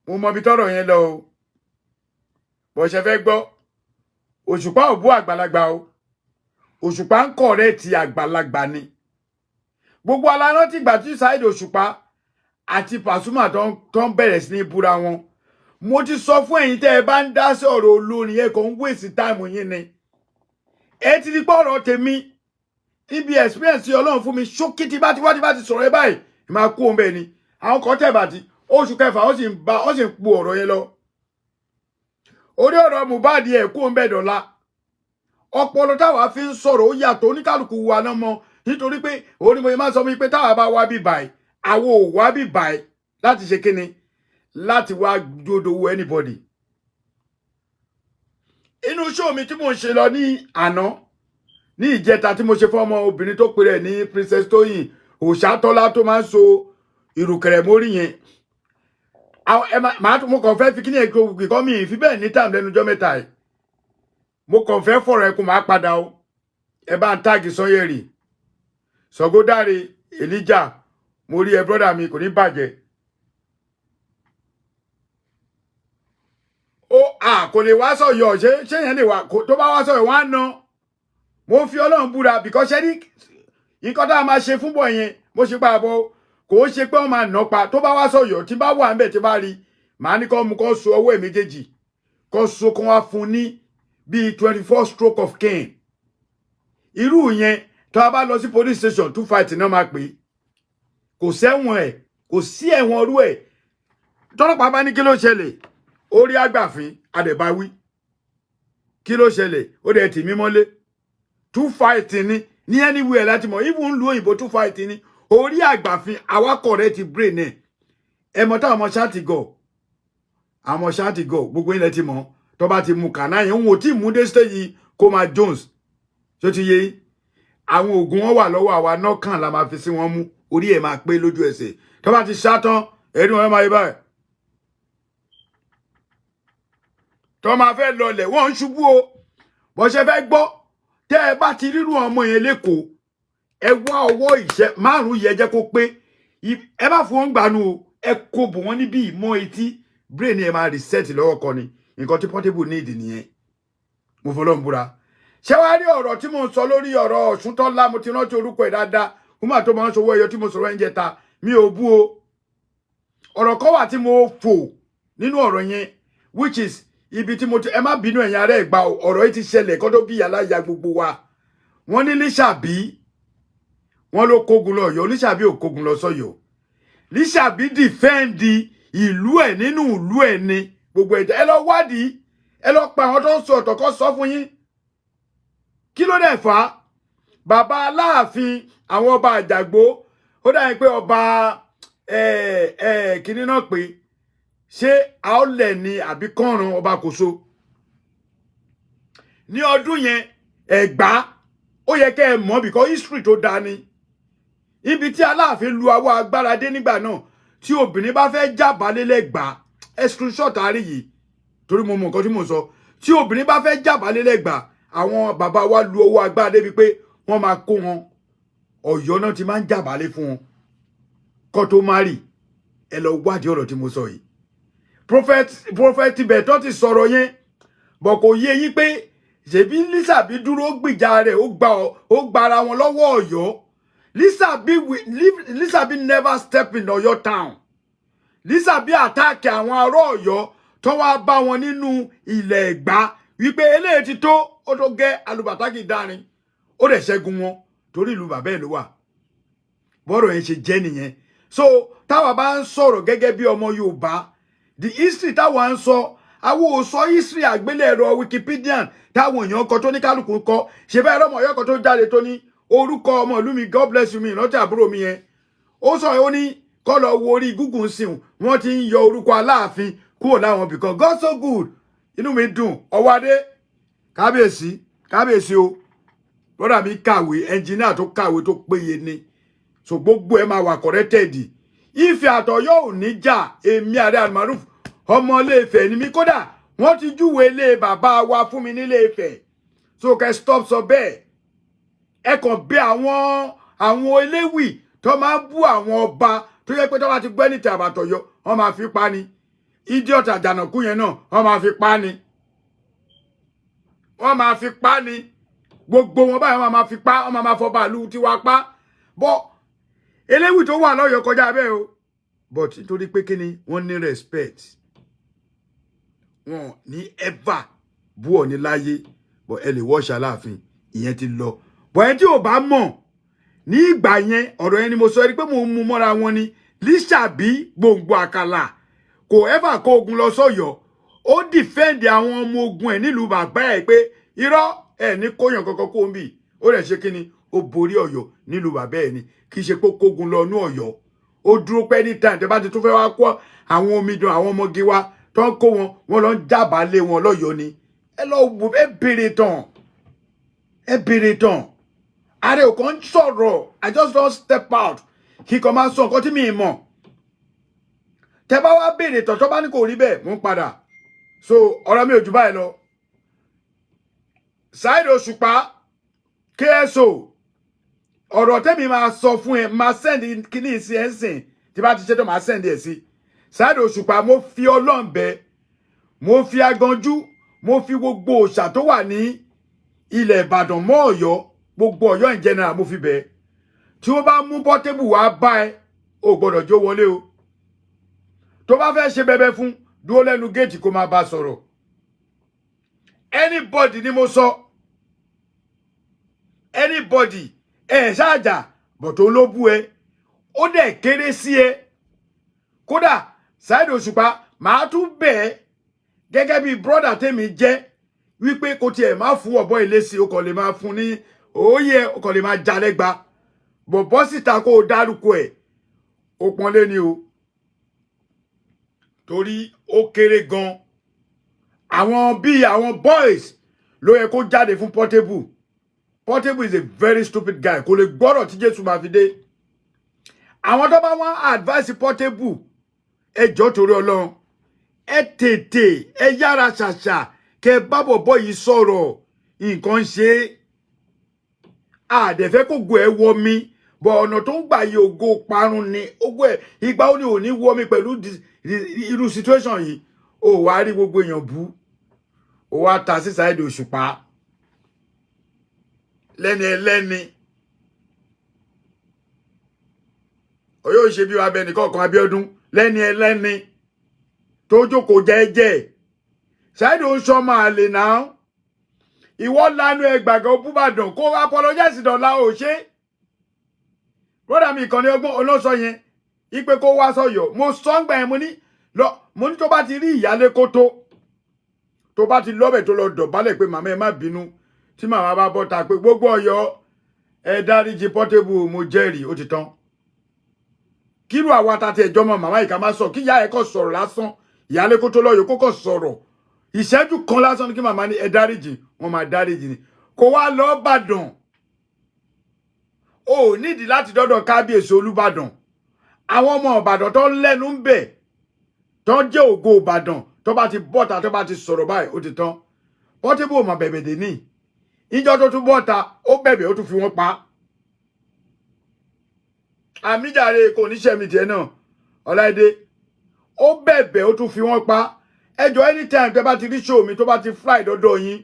mo mọ bí tọ́rọ̀ yẹn lọ o bó ṣe fẹ́ gbọ́ Òṣùpá ò bú àgbàlagbà o Òṣùpá ń correct àgbàlagbà ni gbogbo aláná tí ìgbà tí Saheed Òṣùpá àti Pasuma tó ń bẹ̀rẹ̀ sí ní búra wọn mo ti sọ fún ẹ̀yin tẹ́ ẹ bá ń dá sí ọ̀rọ̀ olórin ẹ kàn ń waste time yín ni ẹ ti di pé ọ̀rọ̀ tèmi níbi experience Ọlọ́run fún mi ṣókí tí bá ti sọ̀rọ̀ ẹ báyìí máa kú òun bẹ́ẹ̀ ni àwọn kan tẹ̀ bàtí oṣù kẹfà ó sì ń po ọ̀rọ̀ yẹn lọ orí ọ̀rọ̀ Mohbad ẹ̀ kú òun bẹ́ẹ̀ dọ̀la ọpọlọ táwa fi ń sọ̀rọ̀ ó yàtọ̀ oníkálukú wa náà mọ nítorí pé onímọ̀ yẹn máa sọ mi pé táwa bá wá bí báyìí àwọn ò wá bí báyìí láti ṣe kíni láti wá dòdòwò anybody inú show mi tí mo ń ṣe lọ ní àná ní ìjẹta tí mo ṣe fún ọmọ obìnrin tó pè rẹ̀ ní Princess Tóyìn Òṣàtọ́lá tó máa ń so ìrùkẹ̀rẹ̀ mórí yẹn mo kàn fẹ́ fi kíní ẹ̀kọ́ mi ìfi bẹ́ẹ̀ ní time lẹ́nu ọjọ́ mẹ́ta ẹ̀ mo kàn fẹ́ fọ̀rọ̀ ẹ kó máa padà o ẹ bá ń táàgì Sanyeri Sọ̀gódàrè Elijah mo rí ẹ brọ́dà mi kò ní bàjẹ́ kò lè wá sọ̀yọ̀ ṣé yẹn lè wá tó bá wá sọ̀yọ̀ wọ́n á ná mo fi Ọlọ́run búra because ṣe ní nǹkan tá a máa ṣe fún bọ̀ yẹn bó ṣe gbà bọ́ kò ṣe pé wọ́n máa nà pa tó bá wá sọ̀yọ̀ tí bá wà ńbẹ̀ tí bá rí màá ní kó mú kó so ọwọ́ ẹ̀ méjèèjì kó so kó wá fún ní bíi 24 stroke of cane irú yẹn tó a bá lọ sí police station 2 fight náà máa pè kò sẹ́wọ̀n ẹ̀ kò sí ẹ̀wọ̀n orú ẹ̀ tọ́lọ́pàá bá ní kí ló ṣẹlẹ̀ orí àgbàfin àdẹ̀báwí kí ló ṣẹlẹ̀ ó dẹ̀ tì mí mọ́lé 2 fight ní anywhere láti mọ̀ even lu òyìnbó 2 fight ní orí àgbàfin awakọ̀ rẹ̀ ti brain ẹ̀ ẹ mọ̀ táwọn ọmọ ṣáàtì gọ̀ àwọn ṣáàtì gọ̀ gbogbo ilẹ̀ ti mọ̀ tó bá ti mú kànáà yẹn òun ò tí mú dé stage Koma Jones tó ti yé àwọn oògùn wọn wà lọ́wọ́ àwa náà kàn la máa fi sí wọn mú orí ẹ̀ máa pé lójú ẹsẹ̀ tó bá ti ṣátán ẹ̀rí wọn máa yé báyìí tó máa fẹ́ lọlẹ̀ wọ́n ń ṣubú o bó ṣe fẹ́ gbọ́ tẹ́ ẹ bá ti rírun ọmọ yẹn lẹ́kọ̀ọ́ ẹ wá ọwọ́ ìṣẹ́ márùn-ún yẹn jẹ́ kó pé ẹ bá fún wọn gbanú o ẹ kó bò wọ́n níbí ìmọ̀ etí brain ẹ máa reset lọ́wọ́ kan ni nǹkan tí Portable need nìyẹn mo fọlọ́n búra ṣé wàá rí ọ̀rọ̀ tí mo ń sọ lórí ọ̀rọ̀ Ọ̀ṣuntọ́lá mo ti rántí orúkọ ẹ̀ dáadáa kúmà tó máa ń ṣòwò ẹyọ tí mo sọ̀rọ̀ ẹ̀ ń jẹta mi ò bú o ọ̀rọ̀ kan wà tí mo fò nínú ọ̀rọ̀ yẹn which is ibi tí mo ti ẹ má bínú ẹ̀yin ará Ẹ̀gbá ọ̀rọ̀ yìí ti ṣẹlẹ̀ kó tó bí aláya gbogbo wa wọ́n ní Lísàbí wọ́n ló kógun lọ Ọ̀yọ́ Lísàbí ò kógun lọ sọ́yọ́ Lísàbí dìfẹ́ǹdì ìlú ẹ̀ nínú ìlú ẹ̀ ni gbogbo ẹ̀dá ẹ lọ wádìí ẹ lọ pa àwọn tó ń sọ ọ̀tọ̀ kọ́ sọ fún yín kí ló dẹ̀ fà á bàbá Aláàfin àwọn ọba Àjàgbó ó dàbí pé ọba kìnínní náà pé ṣé àólẹ̀ ni àbí kọ́ran ọba Kòso ní ọdún yẹn Ẹ̀gbá ó yẹ kẹ́ ẹ mọ̀ because history tó dáa ni ibi tí Aláàfin lu àwọ̀ agbára dé nígbà náà tí obìnrin bá fẹ́ jábálé lẹ́gbàá ẹ screenshot àárí yìí torí mo mọ̀ nǹkan tí mo sọ tí obìnrin bá fẹ́ jábálé lẹ́gbàá àwọn bàbá wa lu owó agbára débi pé wọ́n máa kó wọn Ọ̀yọ́ náà ti máa ń jábálé fún wọn kó tó márì ẹ lọ wádìí ọ̀rọ̀ tí mo sọ yìí prophet ibẹ̀ tó ti sọ̀rọ̀ yẹn bọ̀ kò yé yín pé ṣèbí Lísàbí dúró gbìjà rẹ̀ ó gbára wọn lọ́wọ́ Ọ̀yọ́ Lísàbí never step in Ọ̀yọ́ town Lísàbí attack àwọn ará Ọ̀yọ́ tó wá bá wọn nínú ilẹ̀ Ẹ̀gbá wípé eléyìí ti tó ó tó gẹ́ alùbàtàkì dárin ó dẹ̀ ṣẹ́gun wọn torí ìlú bàbá ẹ̀ ló wà bọ́rọ̀ yẹn ṣe jẹ́ nìyẹn so táwa bá ń sọ̀rọ̀ gẹ́gẹ́ bí ọmọ Yorùbá the history táwa ń sọ àwọn ò sọ history àgbélẹ̀rọ Wikipedian táwọn èèyàn kọ tó ní kálukú kọ ṣe bẹ́ẹ̀ rọ́mọ Ọ̀yọ́ kan tó jáde tó ní orúkọ ọmọ ìlú mi God bless you mi ìrántí àbúrò mi yẹn ó sọ ó ní kọ́ lọ wo orí Google sìn wọ́n ti ń yọ orúkọ Aláàfin kúrò láwọn bìkan God so good inú mi dùn ọwádé kábíyèsí o brother mi kàwé engineer tó kàwé tó péye ni so gbogbo ẹ máa wà corrected Ifẹ̀ àtọ̀yọ́ ò ní jà èmi àrẹ Almaroof ọmọ Ilé Ifẹ̀ ni mi kódà wọ́n ti júwe ilé bàbá wa fún mi nílé Ifẹ̀ so kẹ́ stop sọ bẹ́ẹ̀ ẹ kàn bẹ àwọn eléwì tó máa bú àwọn ọba tó yẹ pé tó bá ti gbẹ́ ní ti àbàtọ̀yọ́ wọ́n máa fi pa ni idiot àjànàkú yẹn náà wọ́n máa fi pa ni wọ́n máa fi pa ni gbogbo wọn báyìí wọ́n máa fi pa wọ́n máa fọba ìlú tiwa pa bọ́ eléwì tó wà lọ́yọ̀ kọjá bẹ́ẹ̀ o but nítorí pé kíni wọ́n ní respect wọn ní ever bú ọ ní láyé bọ́ ẹ lè wọ́ọ̀ṣà Aláàfin ìyẹn ti lọ bọ́ ẹ tí ò bá mọ̀ ní ìgbà yẹn ọ̀rọ̀ yẹn ni mo sọ ẹ rí pé mo ń mú mọ́ra wọn ni Lísàbí gbòǹgbò àkàlà kò ever kó ogun lọ sọ́yọ́ ó defend àwọn ọmọ ogun ẹ̀ nílùú bàbá ẹ̀ pé irọ́ ẹ̀ ní kóyàn kankan kó ń bì ó rẹ̀ ṣe kíni ó borí Ọ̀yọ́ nílùú bàbá ẹ̀ ni kì í ṣe pé kógun lọ ní Ọ̀yọ́ ó dúró pẹ́ ní time tẹ́ bá ti tún fẹ́ wá kó àwọn omidan àwọn ọmọge wa tó ń kó wọn lọ ń jábàálé wọn lọ́yọ́ ni ẹ lọ wò ẹ béèrè tán ààrẹ ò kàn ń sọ̀rọ̀ I just don't step out kí kan máa sọ nǹkan tí mi mọ̀ tẹ́ bá wá béèrè tán tó bá ní kò rí bẹ́ẹ̀ mú padà so ọ̀rọ̀ mi ò jù báyìí lọ Saheed Oṣupa KSO ọ̀rọ̀ tẹ́mi máa sọ fún ẹ máa send kíní sí ẹ sìn tí bá ti ṣe tó máa send ẹ sí Saheed Oṣupa mo fi Ọlọ́run bẹ̀ mo fi aganjú mo fi gbogbo òòṣà tó wà ní ilẹ̀ Ìbàdàn mọ́ Ọ̀yọ́ gbogbo Ọ̀yọ́ in general mo fi bẹ̀ tí wọ́n bá mú Portable wá bá ẹ ò gbọ́dọ̀ jó wọlé o tó bá fẹ́ ṣe bẹbẹ fún dúró lẹ́nu géètì kó máa bá sọ̀rọ̀ anybody ni mo sọ anybody ṣáàjà but tó ló bú ẹ ó dẹ̀ kéré sí ẹ kódà Saheed Oṣupa màá tún bẹ̀ ẹ́ gẹ́gẹ́ bí brother tèmi jẹ́ wípé kò tiẹ̀ máa fún ọ̀bọ ilé sí o kò lè máa fún ní òye o kò lè máa jalẹ́gba bọ̀bọ́ síta kó o dárúkọ ẹ̀ ó pọ́nlé ni o torí ó kéré gan àwọn bíi àwọn boys ló yẹ kó jáde fún Portable. Portable is a very stupid guy kò lè gbọ́rọ̀ tí Jésù máa fi dé àwọn tó bá wọ́n advice Portable ẹ jọ̀ọ́ torí Ọlọ́run ẹ tètè ẹ yára ṣàṣà kẹ́ bá bọ̀bọ́ yìí sọ̀rọ̀ nǹkan ṣe àdẹ̀fẹ́ kò go ẹ wọ mi bọ̀ ọ̀nà tó ń gbà yí ògo parun ni ògo ẹ ìgbà ó ní ò ní wọ mi pẹ̀lú irú situation yìí ó wá rí gbogbo èèyàn bú ó wá ta sí Saheed Oṣupa lẹ́ni ẹlẹ́ni ó yóò ṣe bí wàá bẹ nìkan kan Abíọ́dún lẹ́ni ẹlẹ́ni tó jókòó jẹ́jẹ́ Saheed Oṣupa àlè náà ìwọ lanu ẹgbàgàn Òbúbàdàn kó apologize dọ̀la ò ṣe brother mi ìkànnì ọgbọ́n olóṣọ yẹn ipe kó wá sọ̀yọ̀ mo sọ ń gbà yẹn mo ní tó bá ti rí ìyálé kó tó bá ti lọ́bẹ̀ tó lọ dọ̀bálẹ̀ pé màmá ẹ má bínú tí màmá bá bọ́ta pé gbogbo Ọ̀yọ́ ẹ dáríjì Portable mo jẹ́rìí ó ti tán kírú àwa tàti ẹjọ́ mọ́ màmá ìka má sọ kí ìyá ẹ kọ́ sọ̀rọ̀ lásán ìyálé kó tó lọ́yọ̀ kó kọ́ sọ̀rọ̀ ìṣẹ́jú kan lásán ní kí màmá ní ẹ dáríjì wọ́n máa dáríjì ni kó wá lọ Ìbàdàn ó nídìí láti dọ́dọ̀ kábíyèsí Olúbàdàn àwọn ọmọ Ìbàdàn tó lẹ́nu ń bẹ̀ tó jẹ́ ògo Ìbàdàn tó bá ti bọ́ta tó bá ti sọ̀rọ̀ báyìí ó ti tán Portable ò mà bẹ̀bẹ̀ dé ní ìjọ tó tún bọ́ta ó bẹ̀bẹ̀ ó tún fi wọ́n pa àmìjàre kò ní ṣẹ́mi tiẹ̀ náà Ọláìdé ó bẹ̀bẹ̀ ó tún fi wọ́n pa ẹjọ́ anytime tẹ́ bá ti rí show mi tó bá ti fly dọ́dọ̀ yín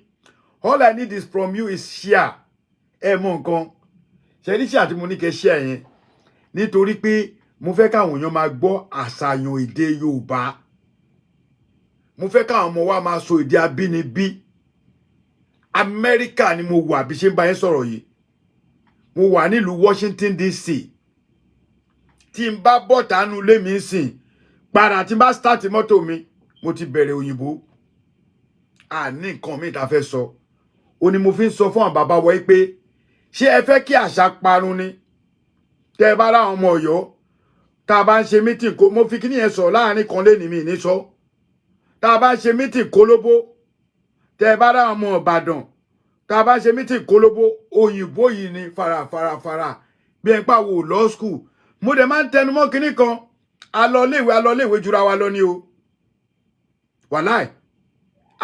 all I need is from you is share ẹ mọ nǹkan ṣe ní share tí mo ní kẹ́ share yẹn nítorí pé mo fẹ́ káwọn èèyàn máa gbọ́ àṣàyàn èdè Yorùbá mo fẹ́ káwọn ọmọ wa máa sọ èdè abínibí Amẹ́ríkà ni mo wà bí ṣe ń bá yín sọ̀rọ̀ yìí mo wà nílùú Washington DC tí n bá bọ̀ tánú lé mi sìn padà tí n bá start mọ́tò mi mo ti bẹ̀rẹ̀ òyìnbó ní nǹkan mi ta fẹ́ sọ ó ní mo fi ń sọ fún àwọn bàbá wọ pé ṣé ẹ fẹ́ kí àṣà parun ni tẹ́ ẹ bá láwọn ọmọ Ọ̀yọ́ tá a bá ń ṣe mítìn kó mo fi kíní yẹn sọ láàrin kan lé ní mi ní sọ tá a bá ń ṣe mítìn kólóbó tẹ́ ẹ bá láwọn ọmọ Ìbàdàn tá a bá ń ṣe mítìn kólóbó òyìnbó yìí ni farafara bí ẹ ń pàwọ law school mo dẹ̀ máa ń tẹnu mọ́ kíní kan alọ́léèwé jura wa lọ ní o wàláì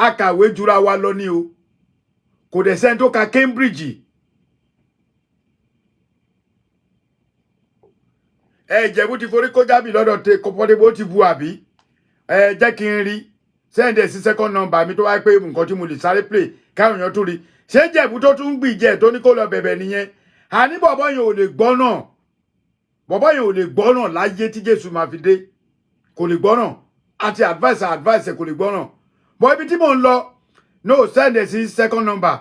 akàwé jura wa lọ ní o kò dẹ̀ sẹ́ni tó ka Cambridge Ìjẹ̀bú ti forí kó jábì lọ́dọ̀ tẹ Portable ó ti bu àbí jẹ́ kí n rí sẹ́ndẹ̀ sí second number mi tó wáyé pé nǹkan tí mo lè sáré play káwọn èèyàn tún rí ṣé Ìjẹ̀bú tó tún gbìjẹ́ tó ní kó lọ bẹ̀bẹ̀ nìyẹn àní bọ̀bọ̀ yẹn ò lè gbọ́ náà bọ̀bọ̀ yẹn ò lè gbọ́ náà láyé tí Jésù máa fi dé kò lè gbọ́ náà àti advice kò lè gbọ́ náà bọ́ ibi tí mò ń lọ no sẹ́ndẹ̀ sí second number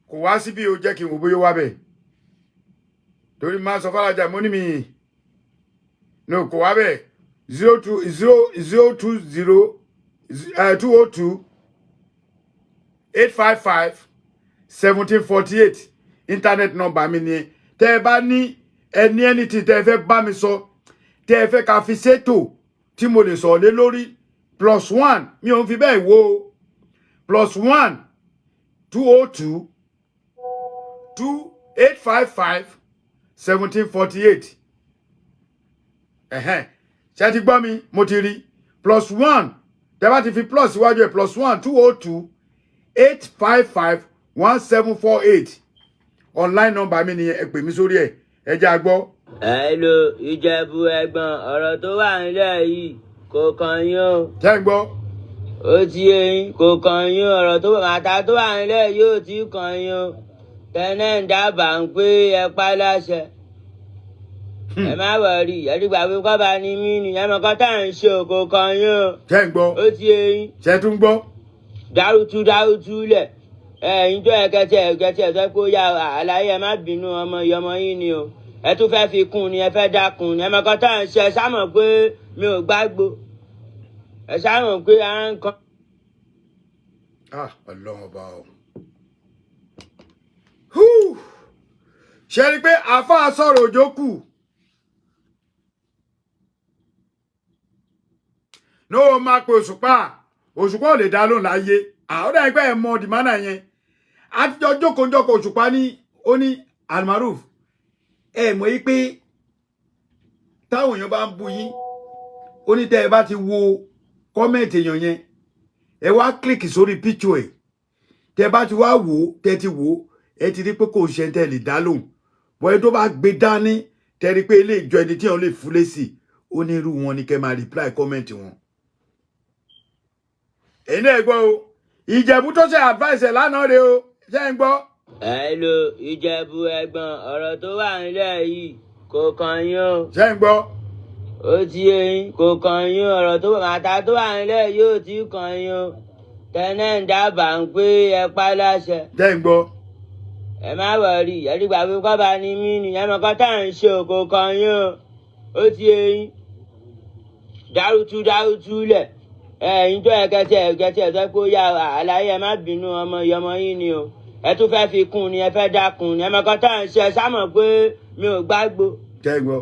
kò wá síbí o jẹ́ kí n wò bóyá wá bẹ̀ torí máa sọ fárájà mo ní mi no kò wá bẹ̀ 220-855-1748 internet number mi ni tẹ́ ẹ bá ní anything tẹ́ ẹ fẹ́ bá mi sọ tẹ́ ẹ fẹ́ ká fi ṣètò tí mo lè sọ lé lórí +1 mi ò ń fi bẹ́ẹ̀ wo +1 202-855-1748 ṣé ti gbọ́ mi mo ti rí +1 tẹ́ bá ti fi plus síwájú ẹ̀ +1 8551748 online number mi nìyẹn ẹ pè mí sórí ẹ jẹ́ a gbọ́. Hello Ìjẹ̀bú ẹ̀gbọ́n ọ̀rọ̀ tó wà nílẹ̀ yìí kò kàn yín o. Jẹ́ ń gbọ́. Ó ti yé yín kò kàn yín ọ̀rọ̀ tó màtá tó wà nílẹ̀ yìí ò tí kàn yín o. Tẹ́nẹ̀ ń dábàá ń pé ẹ pa láṣẹ. Ẹ má wọrí ẹ̀dígbà pé kọ́ba ni mí ni ẹ mọ̀ kọ́ tá à ń ṣe kò kàn yín o. Jẹ́ ń gbọ́. Ó ti yé yín. Ṣé tún gbọ́. Dárútú lẹ̀. Ìjọ ẹ̀kẹ́tì ẹ̀sọ́ pé ó yá àlàyé ẹ má bínú ọmọ ìyọmọ yín ni o. Ẹ tún fẹ́ fi kún ni ẹ fẹ́ dákun ni ẹ mọ̀ kọ́ tá à ń ṣe ẹ sámọ̀ pé mi ò gbàgbó. Ẹ sámọ̀ pé ara ń kan. Ọlọ́run ọba o. Ṣé rí pé àáfàá sọ̀rọ̀ òjò kù? Ní o máa pe Òṣùpá ò lè dá lóhùn láyé. Àwọn dàgbà ẹ̀ mọ dìmánà yẹn. Àtijọ́ jókòó Òṣùpá ó ní Almaroof. Ẹ mọ̀ yí pé táwọn èèyàn bá ń bú yín, ó ní tẹ́ ẹ bá ti wo kọ́mẹ̀ntì èèyàn yẹn, ẹ wá kílìkì sórí píkṣọ ẹ̀. Tẹ́ bá ti wá wò ó, tẹ́ ti wò ó, ẹ ti rí pé kò ṣe tẹ́ lè dá lóhùn. Bọ́ẹ̀ tó bá gbé dání, tẹ́ rí pé ilé ìjọ ẹni tí wọ́n lè fúlé sí, ó ní irú wọn ni kẹ́ máa reply kọ́mẹ̀ntì wọn. Ẹ̀yin náà gbọ́ o, Ìjẹ̀bú tó ṣe advice ẹ̀ lánàá rè o, ṣé ń gbọ́? Hello Ìjẹ̀bú ẹ̀gbọ́n ọ̀rọ̀ tó wà nílẹ̀ yìí kò kàn yín o. Ṣé ń gbọ́? Ó ti yé yín kò kàn yín ọ̀rọ̀ tó màtá tó wà nílẹ̀ yìí ò tí kàn yín o. Tẹ́nẹ̀ ń dábàá ń pé ẹ pa láṣẹ. Ṣé ń gbọ́. Ẹ má wọrí ẹ̀dígbà pé kọ́ba ni mí ni ẹ mọ̀ kọ́ tá à ń ṣe kò kàn yín o. Ó ti yé yín. Dárútú lẹ̀. Ìjọ ẹ̀kẹ́tì ẹ̀sọ́ pé ó yá àlàyé ẹ má bínú ọmọ ìyọmọ yín ni o. Ẹ tún fẹ́ fi kún ni ẹ fẹ́ dákun ni ẹ mọ̀ kọ́ tá à ń ṣe ẹ sámọ̀ pé mi ò gbàgbó. Ṣé ń gbọ́.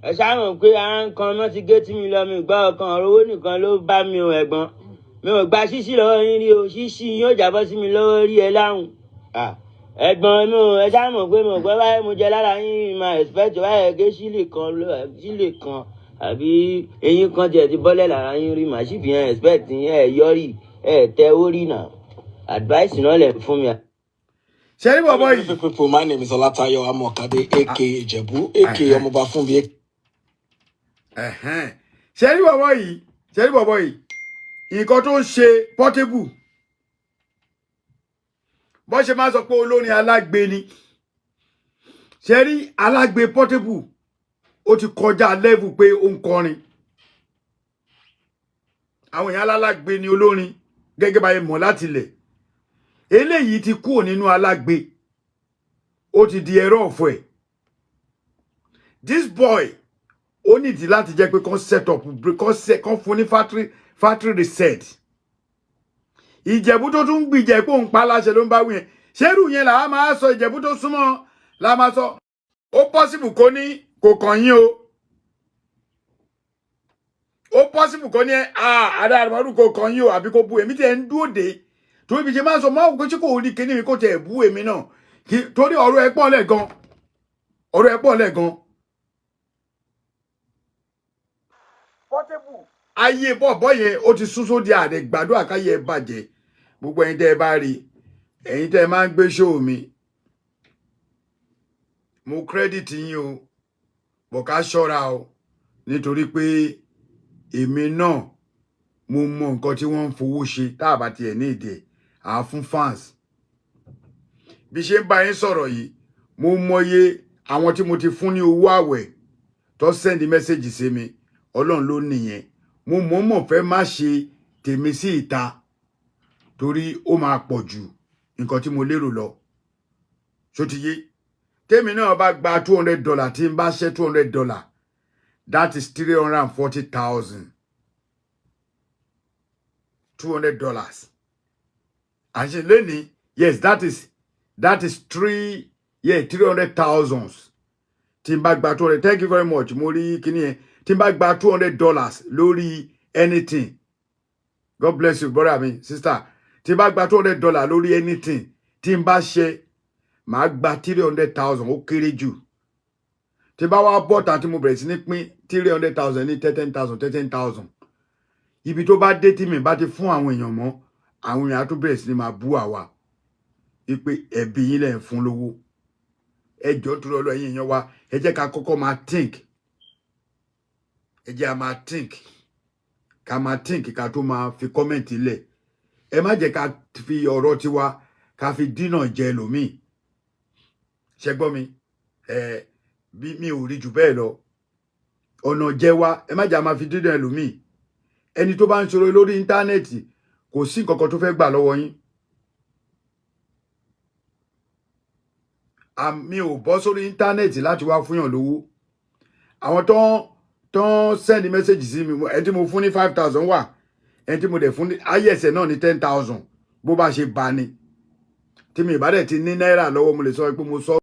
Ẹ sámọ̀ pé ara ń kan náà ti gé tí mi lọ mi gbọ́ ọkàn ọ̀rọ̀ owó nìkan ló bá mi o ẹ̀gbọ́n. Mi ò gba ṣíṣí lọ́wọ́ yín rí o ṣíṣí yóò jábọ́ sí mi lọ́wọ́ rí ẹ láhùn. Ẹ̀gbọ́n mi ò ẹ sámọ̀ pé mo gbọ́ báyìí mo jẹ lára yín máa expect báyìí gé sílè kan àbí eyín kan tiẹ̀ ti bọ́lẹ̀ lára yín rí màá sì fi hàn expect yín yọrí tẹ orí náà advice náà lẹ̀ fún mi. Ṣé rí bọ̀bọ̀ yìí? People, my name is Olatayo Amokade, aka Ìjẹ̀bú, aka Ọmọba Fúnbi. Ṣé rí bọ̀bọ̀ yìí? Nǹkan tó ń ṣe Portable. Bọ́ ṣe máa sọ pé olórin alágbe ni. Ṣé rí alágbe Portable? Ó ti kọjá level pé ó ń kọrin. Àwọn èèyàn alágbe ni olórin gẹ́gẹ́ bá yẹ mọ̀ láti ilẹ̀. Eléyìí ti kúrò nínú alágbe. Ó ti di ẹ̀rọ ọ̀fọ̀ ẹ̀. This boy ó nídìí láti jẹ́ pé kán set up kán fún ní factory reset. Ìjẹ̀bú tó tún gbìjẹ̀ pé òun pa láṣẹ ló ń bá wí yẹn. Ṣérù yẹn làá máa sọ Ìjẹ̀bú tó súnmọ́ la máa sọ. Ó possible kó ní kò kàn yín o. Ó possible kó ní àdá àrùmọ́rù kò kàn yín o àbí kò bu èmi tí ẹ ń dúró dé. Torí bí ṣe máa sọ máa wò pé tí kò rí kíní mi kò tẹ̀ bú èmi náà. Torí ọ̀rọ̀ ẹ pọ̀ lẹ́gan. Portable. Ayé bọ̀bọ̀ yẹn ó ti sún sóde àdẹ gbàdúrà káyé ẹ bàjẹ́. Gbogbo ẹ̀yin tẹ́ ẹ bá rí ẹ̀yin tẹ́ ẹ máa ń gbé show mi. Mo credit yín o. Bọ̀ ká ṣọ́ra o. Nítorí pé èmi náà mo mọ nǹkan tí wọ́n ń fowó ṣe tá a bá tiẹ̀ ní ìdí ẹ̀ fún fans. Bí ṣe ń bá yín sọ̀rọ̀ yìí mo mọye àwọn tí mo ti fún ní owó àwẹ̀ tó send message sí mi Ọlọ́run ló nìyẹn. Mo mọ̀ọ́mọ̀ fẹ́ má ṣe tèmi sí ìta torí ó máa pọ̀ jù nǹkan tí mo lérò lọ. Ṣó ti yé? Tèmi náà bá gba $200 tí n bá ṣe $200 that is $340,000. $200. Actually, Lenny, yes, that is 300,000. Timbagba 200. Thank you very much. Mori kini Timbagba $200 lórí anything. God bless you, brother me, sister. Timbagba $200 lórí anything. Timba ṣe ma gba 300,000 ó kéré jù. Timba wa bota tí mo bẹ̀rẹ̀ sí ní pín 300,000 ní 10,000. Ibi tó bá dé tí mi bá ti fún àwọn èèyàn mọ́ àwọn èèyàn tó bẹ̀rẹ̀ sí ni máa bú àwa wípé ẹbí yín lẹ̀ ń fún lówó. Ẹjọ́ tó lọ́lọ́ ẹ̀yin èèyàn wa ẹ jẹ́ ká kọ́kọ́ máa think. Ẹ jẹ́ a máa think. Ká máa think ká tó máa fi comment lẹ̀. Ẹ má jẹ́ ká fi ọ̀rọ̀ tiwa ká fi dínà jẹ lòmíì. Ṣé gbọ́ mi? Bí mi ò rí jù bẹ́ẹ̀ lọ. Ọ̀nà jẹ wa ẹ má jẹ́ a máa fi dínà ẹlòmíì. Ẹni tó bá ń ṣòro lórí íńtánẹ́ẹ̀tì kò sí nǹkan kan tó fẹ́ gbà lọ́wọ́ yín. Mi ò bọ́ sórí íńtánẹ́ẹ̀tì láti wá fúnyàn lówó. Àwọn tó ń send message sí mi ẹni tí mo fún ní 5,000 wà ẹni tí mo dẹ̀ fún ní ayẹ̀sẹ̀ náà ní 10,000 bó bá ṣe bá ní tí mi ìbá dẹ̀ ti ní náírà lọ́wọ́ mo lè sọ pé mo sọ